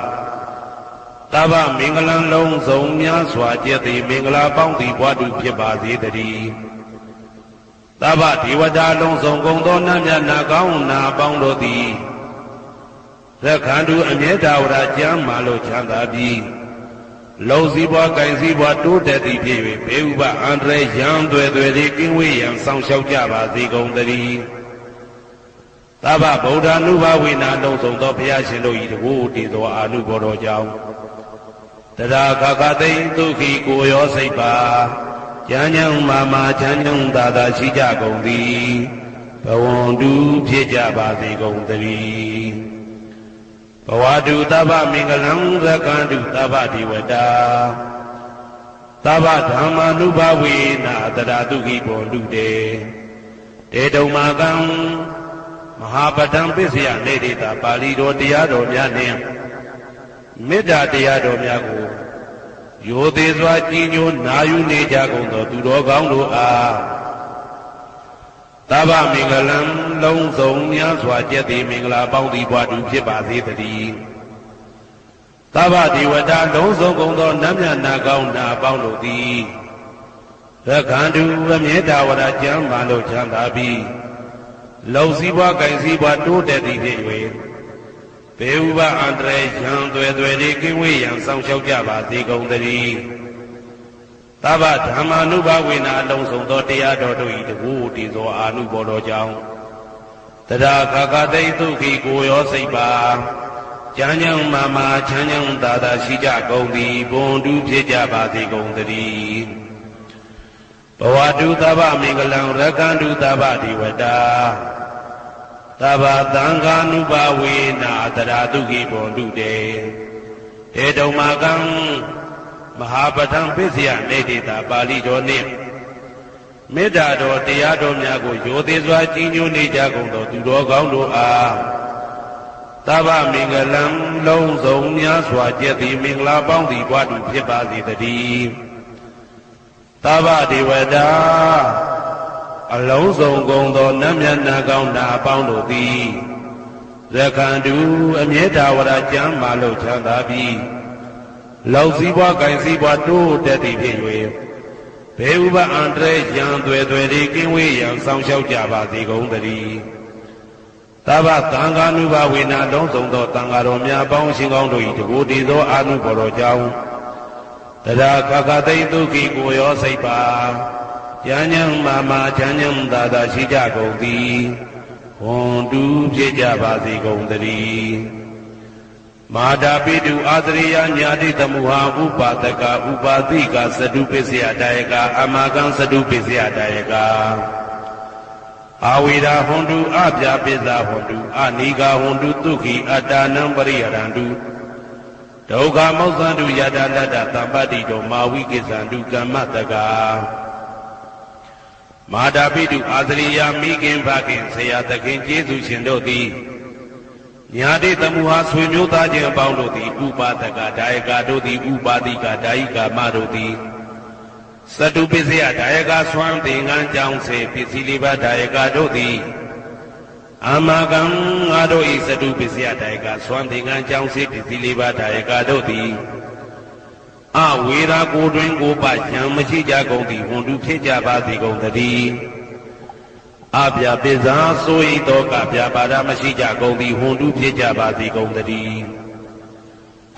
သဗ္ဗမင်္ဂလံလုံးစုံများစွာကျက်သည်မင်္ဂလာပေါင်းသည်ဘဝတုဖြစ်ပါစေတည်းသဗ္ဗဒေဝတာလုံးစုံကုန်သောနတ်မြတ်နာကောင်းနာပေါင်းတို့သည်ရက္ခန္တုအမြဲတဝရကျမ်းမာလို့ချမ်းသာပြီးလုံစည်းပွားကင်စည်းပွားတိုးတက်သည်ဖြစ်၍ဘေဥပအန္တရာယ်ရန်သွယ်သွယ်လေးကင်းဝေးရန်ဆောင်ရှောက်ကြပါစေကုန်သတည်းသဗ္ဗဗုဒ္ဓ ानु ဘဝေနာလုံးစုံသောဘုရားရှင်တို့၏တကူတည်သောအာနုဘောတော်ကြောင့်တရာခခသိဒုက္ခိကိုရောစိတ်ပါဉာဏ်ဉာဏ်မာမာချမ်းချမ်းသာသာရှိကြကုန်သည်ဘဝန္တုဖြစ်ကြပါစေကုန်သတည်းဘဝတုသဗ္ဗမင်္ဂလံရက္ခန္တုသဗ္ဗဒေဝတာသဗ္ဗဓမ္မာနုဘဝေနာတရာတုခိဘွန်တုတေတေတုံမာကံမဟာပဋ္ဌံပစ္စယနေတိတာပါဠိတော်တရားတော်များနှင့်မေတ္တာတရားတော်များကိုရိုသေစွာကြည်ညိုနာယူနေကြကုန်သောသူတော်ကောင်းတို့အားသဗ္ဗမင်္ဂလံလုံးစုံများစွာကျက်သည်မင်္ဂလာပေါင်းသည်ဘဝတုဖြစ်ပါစေတည်းသဗ္ဗဒေဝတာလုံးစုံကုန်သောနတ်မြတ်နာကောင်းနာပေါင်းတို့သည်ရက္ခန္တုအမြဲတဝရကျမ်းမာလို့ချမ်းသာပြီးလုံစည်းပွားကင်စည်းပွားတိုးတက်သည်ဖြစ်၍ဘေဥပအန္တရာယ်ရန်သွယ်သွယ်လေးကင်းဝေးရန်ဆောင်ရှောက်ကြပါစေကုန်သတည်းသဗ္ဗဓမ္မာနုဘဝေနာလုံးစုံသောတရားတော်တို့၏တကူတည်သောအာနုဘောတော်ကြောင့်တရာခခသိဒုက္ခိကိုရောစိတ်ပါဉာဏ်ဉာဏ်မာမာချမ်းချမ်းသာသာရှိကြကုန်သည်ဘွန်တုဖြစ်ကြပါစေကုန်သတည်းဘဝတုသဗ္ဗမင်္ဂလံရက္ခန္တုသဗ္ဗဒေဝတာသဗ္ဗသံဃာနုဘဝေနာတရာတုခိဘွန်တုတေတေတုံမာကံမဟာပဋ္ဌံပစ္စယနေတိတာပါဠိတော်နှင့်မေတ္တာတော်တရားတော်များကိုရိုသေစွာကြည်ညိုနေကြကုန်သောသူတော်ကောင်းတို့အားသဗ္ဗမင်္ဂလံလုံးစုံများစွာကျက်သည်မင်္ဂလာပေါင်းသည်ဘဝတုဖြစ်ပါစေတည်းသဗ္ဗဒေဝတာအလုံးစုံကုန်သောနတ်မြတ်နာကောင်းနာအပေါင်းတို့သည်ရက္ခန္တုအမြဲတဝရကျမ်းမာလို့ချမ်းသာပြီးလောက်စည်းပွားကင်စည်းပွားတိုးတက်သည်ဖြစ်၍ဘေဥပအန္တရာယ်ရန်သွယ်သွယ်လေးကင်းဝေးရန်ဆောင်ရှောက်ကြပါစေကုန်သတည်းသဗ္ဗသံဃာနုဘဝေနာလုံးစုံသောသံဃာတော်များပေါင်းရှင်ကောင်းတို့၏တကူတည်သောအာနုဘော်တော်ကြောင့်တရာခခသိဒုက္ခိကိုရောစိတ်ပါဉာဏ်ဉာဏ်မာမာချမ်းချမ်းသာသာရှိကြကုန်သည်ဟွန်တုဖြစ်ကြပါစေကုန်သတည်းမာတာပိတုအာသရိယညာတိသမုဟာဥပါဒကဥပါတိကသတုပစ္စယတာယကအမကံသတုပစ္စယတာယကအာဝိရာဟွန်တုအပြာပိစ္ဆာဟွန်တုအနိဂါဟွန်တုဒုက္ခိအတ္တနံပရိယရန္တုဒုက္ခမောက္ခန္တုယတာလတ္တသံပတ္တိတောမာဝိကိစ္ဆန္တုကမ္မတကမာတာပိတုအာသရိယမိခင်ဖခင်ဆရာသခင်ကျေးဇူးရှင်တို့သည်ညာတိသမုဟာဆွေမျိုးသားချင်းအပေါင်းတို့သည်ဥပါဒကဒါယကတို့သည်ဥပါတိကဒါယိကာမတို့သည် စတုပစ္စယဒါယကဆွမ်းသင်္ကန်းကြောင့်စေပစ္စည်းလေးပါးဒါယကတို့သည်အာမကံငါတို့ဤစတုပစ္စယဒါယကဆွမ်းသင်္ကန်းကြောင့်စေပစ္စည်းလေးပါးဒါယကတို့သည်အဝေရာကိုတွင်ကိုပဉာဏ်မရှိကြကုန်သည်ဝန်တုဖြစ်ကြပါစေကုန်သတည်းအပြာပိဇာဆိုဤတောကပြာပါဒမရှိကြကုန်သည်ဝန်တုဖြစ်ကြပါစေကုန်သတည်း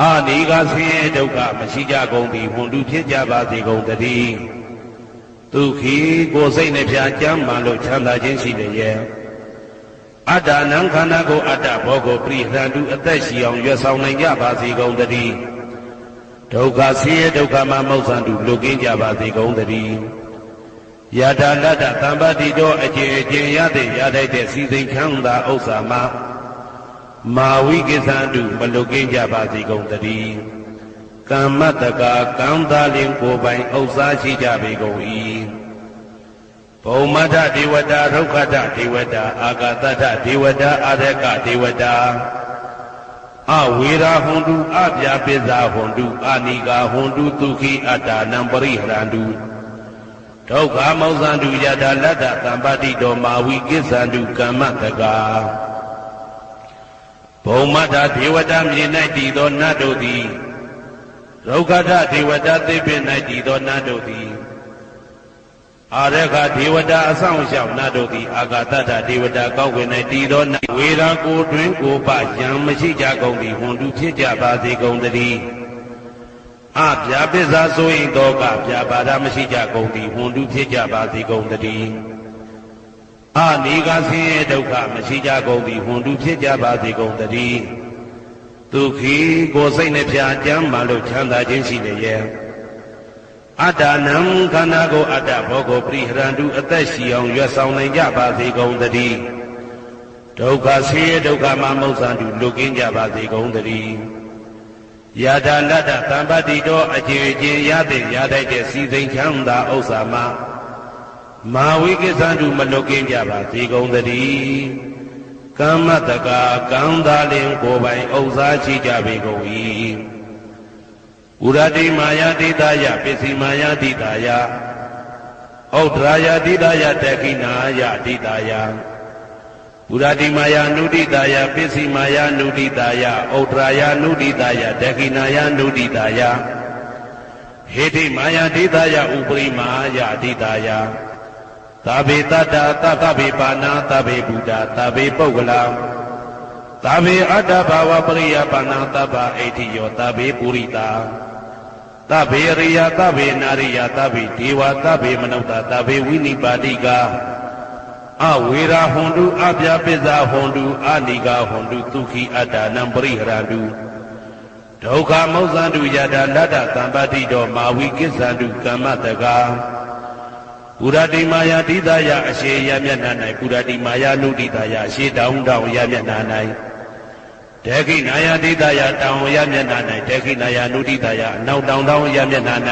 အာနိကဆင်းရဲဒုက္ခမရှိကြကုန်သည်ဝန်တုဖြစ်ကြပါစေကုန်သတည်းဒုက္ခိကိုယ်စိတ်နှပြကြမ်းမှလို့ချမ်းသာခြင်းရှိတယ်ရဲ့အတ္တနံခန္ဓာကိုအတ္တဘောကိုပြိဟံတုအသက်ရှိအောင်ရွတ်ဆောင်နိုင်ကြပါစေကုန်သတည်းဒုက္ခဆင်းရဲဒုက္ခမှမောက္ခတုလွတ်ကင်းကြပါစေကုန်သတည်းယတာလတ္တသံပတိတော်အကျင့်အကျင့်ရတဲ့ရတတ်တဲ့စီစိန်ချမ်းသာဥစ္စာမှာမာဝိကိသန္တုမလွတ်ကင်းကြပါစေကုန်သတည်းကမ္မတကာကံသာလင်ကိုယ်ပိုင်ဥစ္စာရှိကြပေကုန်၏ဘုံမထဒေဝတာဒုက္ခတဒေဝတာအာဂတတဒေဝတာအာရကဒေဝတာအဝေရာဟွန်တုအပြာပိဇာဟွန်တုအာနိကာဟွန်တုဒုက္ခိအတ္တနံပရိဟရန္တုဒုက္ခမောဇန္တုယတာလတ္တသံပတိတောမာဝိကိသန္တုကမ္မတကာဘုံမထဒေဝတာမြေ၌တည်သောနတ်တို့သည်ဒုက္ခတဒေဝတာသိပ္ပင်၌တည်သောနတ်တို့သည်အာရခဒေဝတာအဆောင်ရှောက်နတ်တို့သည်အာဂတတဒေဝတာကောက်ွယ်၌တည်သောနတ်ဝေရာကိုတွင်ကိုပယံမရှိကြကုန်သည်ဝန်တုဖြစ်ကြပါစေကုန်သတည်းအပြာပိဇာဆိုရင်တော့ကပြာပါဒမရှိကြကုန်သည်ဝန်တုဖြစ်ကြပါစေကုန်သတည်းအနိကဆင်းရဲဒုက္ခမရှိကြကုန်သည်ဝန်တုဖြစ်ကြပါစေကုန်သတည်းဒုက္ခိကိုယ်စိတ်နှပြကြမ်းမှလို့ချမ်းသာခြင်းရှိလျက်အတ္တနံခန္ဓာကိုအတ္တဘောကိုပြိဟရန္တုအသက်ရှိအောင်ရွတ်ဆောင်နိုင်ကြပါစေကုန်သတည်းဒုက္ခဆင်းရဲဒုက္ခမှမောက္ခတုလွတ်ကင်းကြပါစေကုန်သတည်းယတာလတ္တသံပတိတော်အကျင့်အကျင့်ရတဲ့ရတတ်တဲ့စီစိန်ချမ်းသာဥစ္စာမှာမာဝိကိသန္တုမလွတ်ကင်းကြပါစေကုန်သတည်းကမ္မတကာကံသာလင်ကိုယ်ပိုင်ဥစ္စာရှိကြပေကုန်၏ဥရတိမာယာတိတယပစ္စည်းမာယာတိတယဩဒရာယတိတယတခိနာယတိတယဥရတိမာယာနုတိတယပစ္စည်းမာယာနုတိတယဩဒရာယနုတိတယတခိနာယနုတိတယဟေတိမာယာတိတယဥပရိမာယတိတယသဗ္ဗေတတ္တသဗ္ဗေပါဏာသဗ္ဗေဘုဒ္ဓသဗ္ဗေပုဂ္ဂလသဗ္ဗေအတ္တဘာဝပရိယပါဏာသဗ္ဗအိဋ္ဌိယောသဗ္ဗေပုရိတာသဗ္ဗေရိယသဗ္ဗေနာရိယသဗ္ဗေဒေဝသဗ္ဗေမနုဿသဗ္ဗေဝိနိပါတိကအဝေရာဟွန်တုအပြာပိဇာဟွန်တုအာနိကာဟွန်တုဒုက္ခိအတ္တနံပရိဟရန္တုဒုက္ခမောက္ခန္တုယတာလတ္တသံပတိတောမာဝိကိသန္တုကမ္မတကာပုရတိမာယာတိတယအရှိယမျက်နှာ၌ပုရတိမာယာနုတိတယအရှိတောင်းတောင်းယမျက်နှာ၌ဒေခိနာယတိတယတောင်းယမျက်နှာ၌ဒေခိနာယနုတိတယအနောက်တောင်းတောင်းယမျက်နှာ၌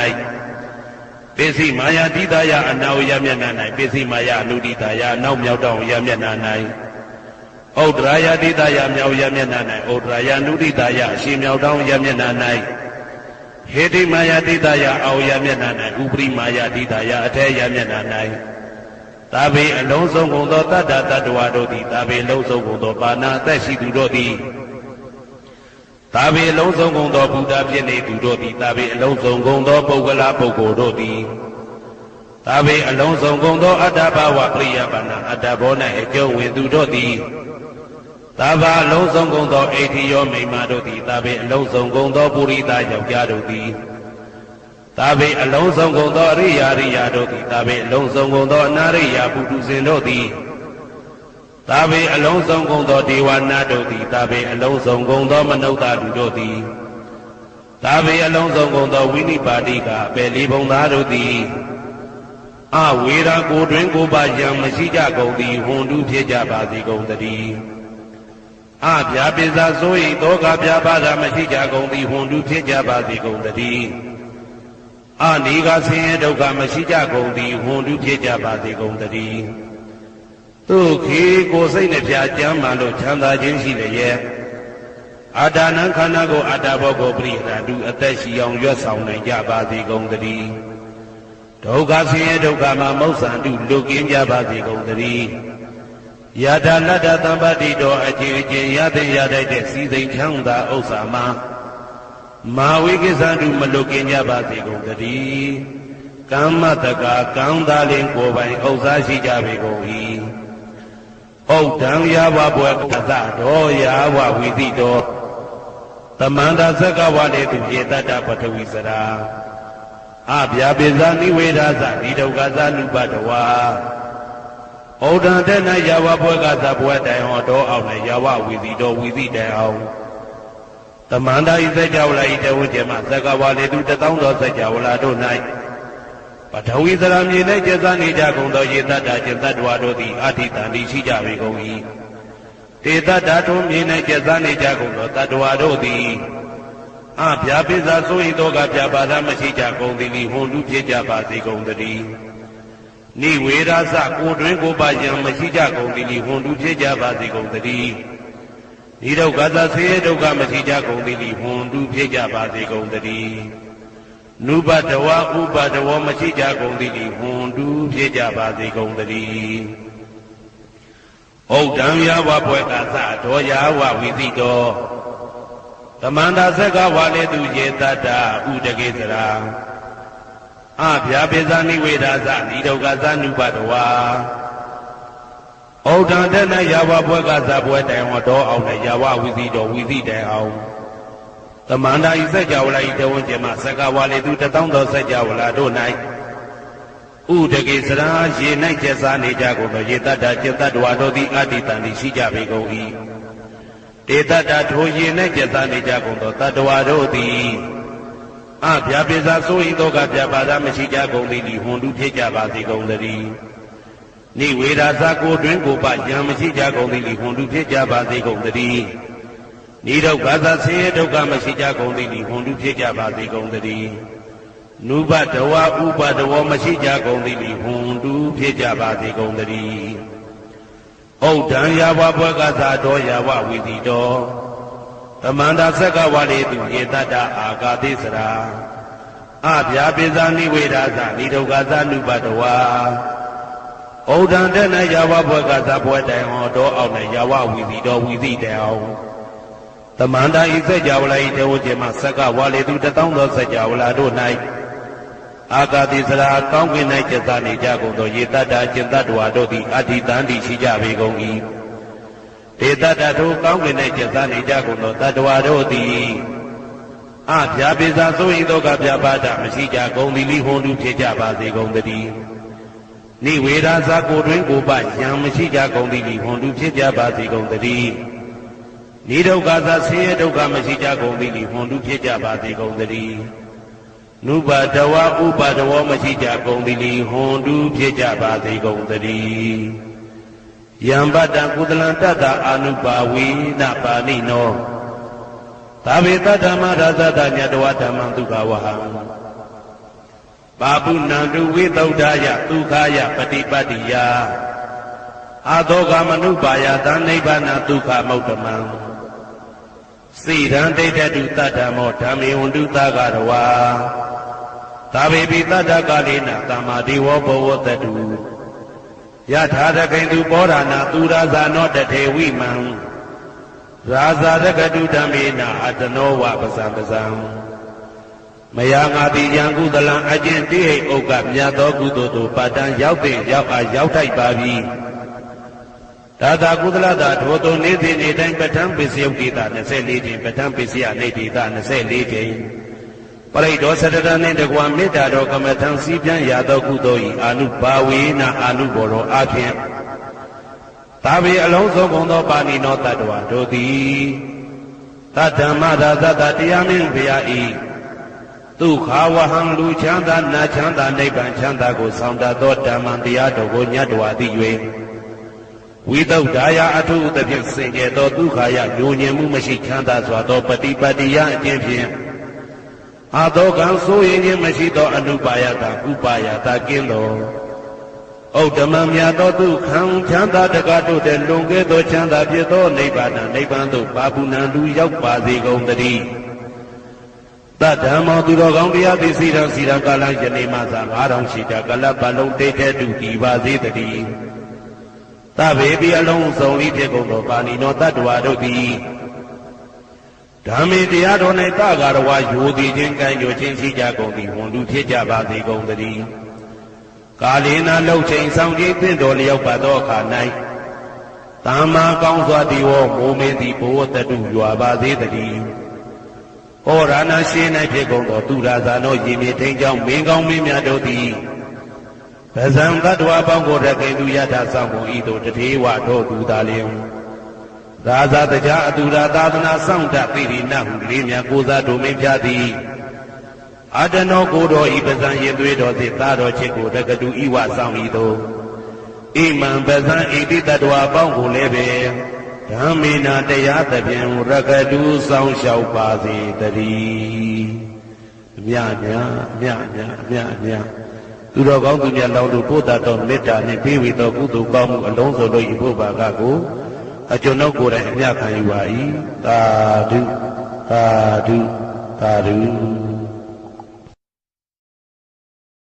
ပစ္စည်းမာယာတိတယအနောက်ယမျက်နှာ၌ပစ္စည်းမာယာနုတိတယအနောက်မြောက်တောင်းယမျက်နှာ၌ဩဒရာယတိတယမြောက်ယမျက်နှာ၌ဩဒရာယနုတိတယအရှိမြောက်တောင်းယမျက်နှာ၌ဟေတိမာယာတိတယအောက်ယမျက်နှာ၌ဥပရိမာယာတိတယအထက်ယမျက်နှာ၌သာဘေအလုံးစုံကုန်သောတတ္တတတ္တဝါတို့သည်သာဘေလုံးစုံကုန်သောပါဏာအသက်ရှိသူတို့သည်သာဘေအလုံးစုံကုန်သောဘုရားဖြစ်နေသူတို့သည်သာဘေအလုံးစုံကုန်သောပုဂ္ဂလပုဂ္ဂိုလ်တို့သည်သာဘေအလုံးစုံကုန်သောအတ္တဘာဝပရိယပါဏာအတ္တဘော၌အကျုံးဝင်သူတို့သည်သာဘာအလုံးစုံကုန်သောအိဋ္ဌိယောမိမ္မာတို့သည်သာဘေအလုံးစုံကုန်သောပုရိသယောက်ျားတို့သည်သာဘေအလုံးစုံကုန်သောအရိယာရိယာတို့သည်သာဘေအလုံးစုံကုန်သောအနာရိယာပုထုဇဉ်တို့သည်သာဘေအလုံးစုံကုန်သောဒေဝနာတို့သည်သာဘေအလုံးစုံကုန်သောမနုဿလူတို့သည်သာဘေအလုံးစုံကုန်သောဝိနိပါတိကအပေလေးဘုံသားတို့သည်အဝေရာကိုတွင်ကိုပါယံမရှိကြကုန်သည်ဟွန်တုဖြစ်ကြပါစေကုန်သတည်းအပြာပိဇာဆို၏တောကပြာပါဒမရှိကြကုန်သည်ဟွန်တုဖြစ်ကြပါစေကုန်သတည်းအနိကဆင်းရဲဒုက္ခမရှိကြကုန်သည်ဟွန်တုဖြစ်ကြပါစေကုန်သတည်းဒုက္ခိကိုယ်စိတ်နှပြကြမ်းမှလို့ချမ်းသာခြင်းရှိလျက်အတ္တနံခန္ဓာကိုအတ္တဘောကိုပရိဟရတုအသက်ရှိအောင်ရွတ်ဆောင်နိုင်ကြပါစေကုန်သတည်း ဒုက္ခဆင်းရဲဒုက္ခမှာမောက္ဆန္တုလွတ်ကင်းကြပါစေကုန်သတည်းယထာလတ္တသံပတ္တိတော်အချင်းချင်းရတဲ့ရတဲ့စီစိန်ချမ်းသာဥစ္စာမှာမာဝိကိစ္ဆန္တုမလွတ်ကင်းကြပါစေကုန်သတည်းကမ္မတကာကံသာလင်ကိုယ်ပိုင်ဥစ္စာရှိကြပေကုန်၏ဩဒံယာဝဘွယ်ကသတော်ယာဝဝိသိတော်သမန္တာသက္ကဝလေသူယေတ္တပထဝီစရာအဗျာပိဇာနိဝေဒသဒီဒုက္ခသနုပတဝါဩဒံတဲ့၌ယာဝဘွယ်ကသဘွယ်တိုင်ဟောတော်အောင်နဲ့ယာဝဝိသိတော်ဝိသိတိုင်အောင်သမန္တာဤသက္ကဝလာဤတဝကျမသက္ကဝလေသူ1000သောသက္ကဝလာတို့၌ပထဝီစရာမြေ၌ကျက်စားနေကြကုန်သောယေတ္တကျင်တ္တဝါတို့သည်အာတိတံတိရှိကြပေကုန်၏တေတ္တတို့မြေ၌ကျက်စားနေကြကုန်သောတတ္တဝါတို့သည်အဗျာပိဇာဆို၏သောကပြပါဒမရှိကြကုန်သည်ဟွန်တုဖြစ်ကြပါစေကုန်သတည်းနိဝေရသကိုတွင်ကိုပါယံမရှိကြကုန်သည်ဟွန်တုဖြစ်ကြပါစေကုန်သတည်းဤဒုက္ခသဆေဒုက္ခမရှိကြကုန်သည်ဟွန်တုဖြစ်ကြပါစေကုန်သတည်းနုပတဝဥပတဝမရှိကြကုန်သည်ဟွန်တုဖြစ်ကြပါစေကုန်သတည်းဩဒံယာဝဘွယ်ကသတော်ယာဝဝိသိတော်သမန္တာသက္ကဝါလေသူယေတ္တဥဒကေစရာအဗျာပိဇာနိဝေဒသဤဒုက္ခသနုပတဝါဩဒံတဲ့၌ယာဝဘွယ်ကသဘွယ်တိုင်ဟောတော်အောင်နဲ့ယာဝဝိသိတော်ဝိသိတိုင်အောင်သမန္တာဤစัจ java လာဤတဝန်းကျမသက္ကဝါလေသူ1000သောစัจ java လာတို့၌ဥဒကေစရာရေ၌ကျက်စားနေကြကုန်သောယေတ္တကျက်တ္တဝါတို့သည်အတ္တိတံသည်ရှိကြပေကုန်၏တေတ္တထိုရေ၌ကျက်စားနေကြကုန်သောတတ္တဝါတို့သည်အဗျာပိဇာဆို၏သောကပြပါဒမရှိကြကုန်သည်ဟွန်တုဖြစ်ကြပါစေကုန်သတည်းနိဝေဒသကိုတွင်ကိုပယံမရှိကြကုန်သည်ဟွန်တုဖြစ်ကြပါစေကုန်သတည်းနိဒုက္ခသဆင်းရဲဒုက္ခမရှိကြကုန်သည်ဟွန်တုဖြစ်ကြပါစေကုန်သတည်းနုပတဝဥပတဝမရှိကြကုန်သည်ဟွန်တုဖြစ်ကြပါစေကုန်သတည်းဩဒံယာဝဘွယ်ကသတော်ယာဝဝိသိတော်သမန္တာသက္ကဝါလေသူယေတ္တအာဂတိစရာအဗျာပိဇာနိဝေဒသဤဒုက္ခသနုပတဝါဩဒံတဲ့၌ယာဝဘွယ်ကသဘွယ်တိုင်ဟောတော်အောင်နဲ့ယာဝဝိသိတော်ဝိသိတိုင်အောင်သမန္တာဤစัจ java လာဤတဝကျမသက္ကဝါလေသူ1000သောစัจ java လာတို့၌အာဂတိစရာကောင်းကင်၌ကျက်စားနေကြကုန်သောယေတ္တကျင်တ္တဝါတို့သည်အတ္တိတံတိရှိကြပေကုန်၏ဒေတ္တထိုကောင်းကင်၌ကျက်စားနေကြကုန်သောတတ္တဝါတို့သည်အဗျာပိဇာဆို၏သောကပြပါဒမရှိကြကုန်သည်ဟွန်တုဖြစ်ကြပါစေကုန်သတည်းနိဝေဒသကိုတွင်ကိုပယံမရှိကြကုန်သည်ဟွန်တုဖြစ်ကြပါစေကုန်သတည်းနိဒုက္ခသဆင်းရဲဒုက္ခမရှိကြကုန်သည်ဟွန်တုဖြစ်ကြပါစေကုန်သတည်းနုပတဝဥပတဝမရှိကြကုန်သည်ဟွန်တုဖြစ်ကြပါစေကုန်သတည်းယံပတ္တကုသလံတတ္တအာနုပါဝိနပါဏိနောသာဝေတဓမ္မရာဇတညတဝဓမ္မံဒုက္ခဝဟံပါပုဏ္ဏတုဝိသုဒ္ဓယဒုက္ခယပฏิပတ္တိယအာသောကမနုပါယသနိဗ္ဗာနဒုက္ခမௌတမံစိရန်ဒိဋ္ဌတုတတ္တမောဓမ္မေဝန္တုသဂရဝါသာဝေပိတတ္တကာလေနသမ္မာဒေဝဘောဝတတုယထာရကိန္တုပောဓာနာသူရာဇာနောတထေဝိမံရာဇာရကတုဓမ္မေနအတနောဝပဇံပဇံမယာငါတိယံကုသလံအကျင့်တိဟိဥက္ကမြတ်သောကုသိုလ်တို့ပါတံရောက်တဲ့ရောက်အားရောက်ထိုက်ပါပြီဒါသာကုသလတာထိုသို့နေ့စဉ်နေ့တိုင်းပဋ္ဌာန်းပစ္စယုတ်တိတာ24ကြိမ်ပဋ္ဌာန်းပစ္စယနေတိတာ24ကြိမ်ပရိဒောသတ္တရနှင့်တကွာမေတ္တာတော်ကမ္မထံစည်းပြန်ရသောကုသိုလ်၏အာနုဘာဝေနအာနုဘောရောအဖြင့်သာဝေအလုံးစုံကုန်သောပါဏိနောတတ္တဝါတို့သည်သတ္တမရာဇတတရားမင်းဘုရား၏ဒုက္ခဝဟံလူချမ်းသာနာချမ်းသာနိဗ္ဗာန်ချမ်းသာကိုဆောင်တတ်သောဓမ္မံတရားတော်ကိုညတ်တော်သည်၍ဝိသုဒ္ဓါယအထုသဖြင့်စင်ကြယ်သောဒုက္ခယညဉ့်ညင်မှုမရှိချမ်းသာစွာသောပฏิပတ္တိယအကျင့်ဖြင့်အာသောကံဆိုရင်ခြင်းမရှိသောအနုပါယတာဥပါယတာကင်းသောဩဓမ္မမြတ်သောဒုက္ခံချမ်းသာတကားတို့တဲ့လွန်ကဲသောချမ်းသာဖြစ်သောနိဗ္ဗာန်နိဗ္ဗာန်သို့ပါပုဏ္ဏလူရောက်ပါစေကုန်သတည်း တဓမ္မောသူတော်ကောင်းတရားသိစီတော်စီရကာလယနေ့မှသာ9000ရှိတာကလပ်ပလုံးတိတ်တဲ့တူဒီပါသေးတည်းသဗ္ဗေပိအလုံးစုံဤဖြစ်ကုန်သောပါဏိနောတတ္တဝါတို့သည်ဓမ္မေတရားတော်၌တဂါရဝယိုသည်ချင်းကံယိုချင်းရှိကြကုန်သည်ဝန်လူဖြစ်ကြပါစေကုန်သတည်းကာလေနာလှုပ်ချိန်ဆောင်ခြင်းသင့်တော်လျောက်ပါသောအခါ၌သမ္မာကောင်းစွာတိဝောမိုးမင်းသည်ဘဝတတုရွာပါစေတည်းဩရဏရှိ၌ဖြစ်ကုန်သောသူရာဇာသောရေမြေထိန်ကြောင့်မင်းကောင်းမင်းများတို့သည်ဗဇံတတ္တဝါပေါင်းကိုရခင်သူယထာဆောင်ကုန်ဤသို့တထေဝတို့သူသာလျင်ရာဇာတရားအတူရာသာသနာဆောင်တပိရိနဟုလေးမြတ်ကိုစားတို့မင်းပြသည်အတနောကိုတော်ဤပဇံရင်သွေးတော်သည်သာတော်ချစ်ကိုတကတူဤဝဆောင်ဤသို့ဣမံပဇံဣတိတတ္တဝါပေါင်းကိုလည်းပဲဓမ္မေနာတရားသဖြင့်ရကတူဆောင်လျှောက်ပါစေတည်းမြတ်သူတော်ကောင်းသူများလောင်းတို့ပို့တာတော်မေတ္တာနှင့်ပေးဝေသောကုသိုလ်ကောင်းမှုအလုံးစုံတို့ဤဘုရားကကိုအကျွန်ုပ်ကိုယ်တိုင်အမြတ်ခံယူပါ၏သာဓုသာဓုသာဓု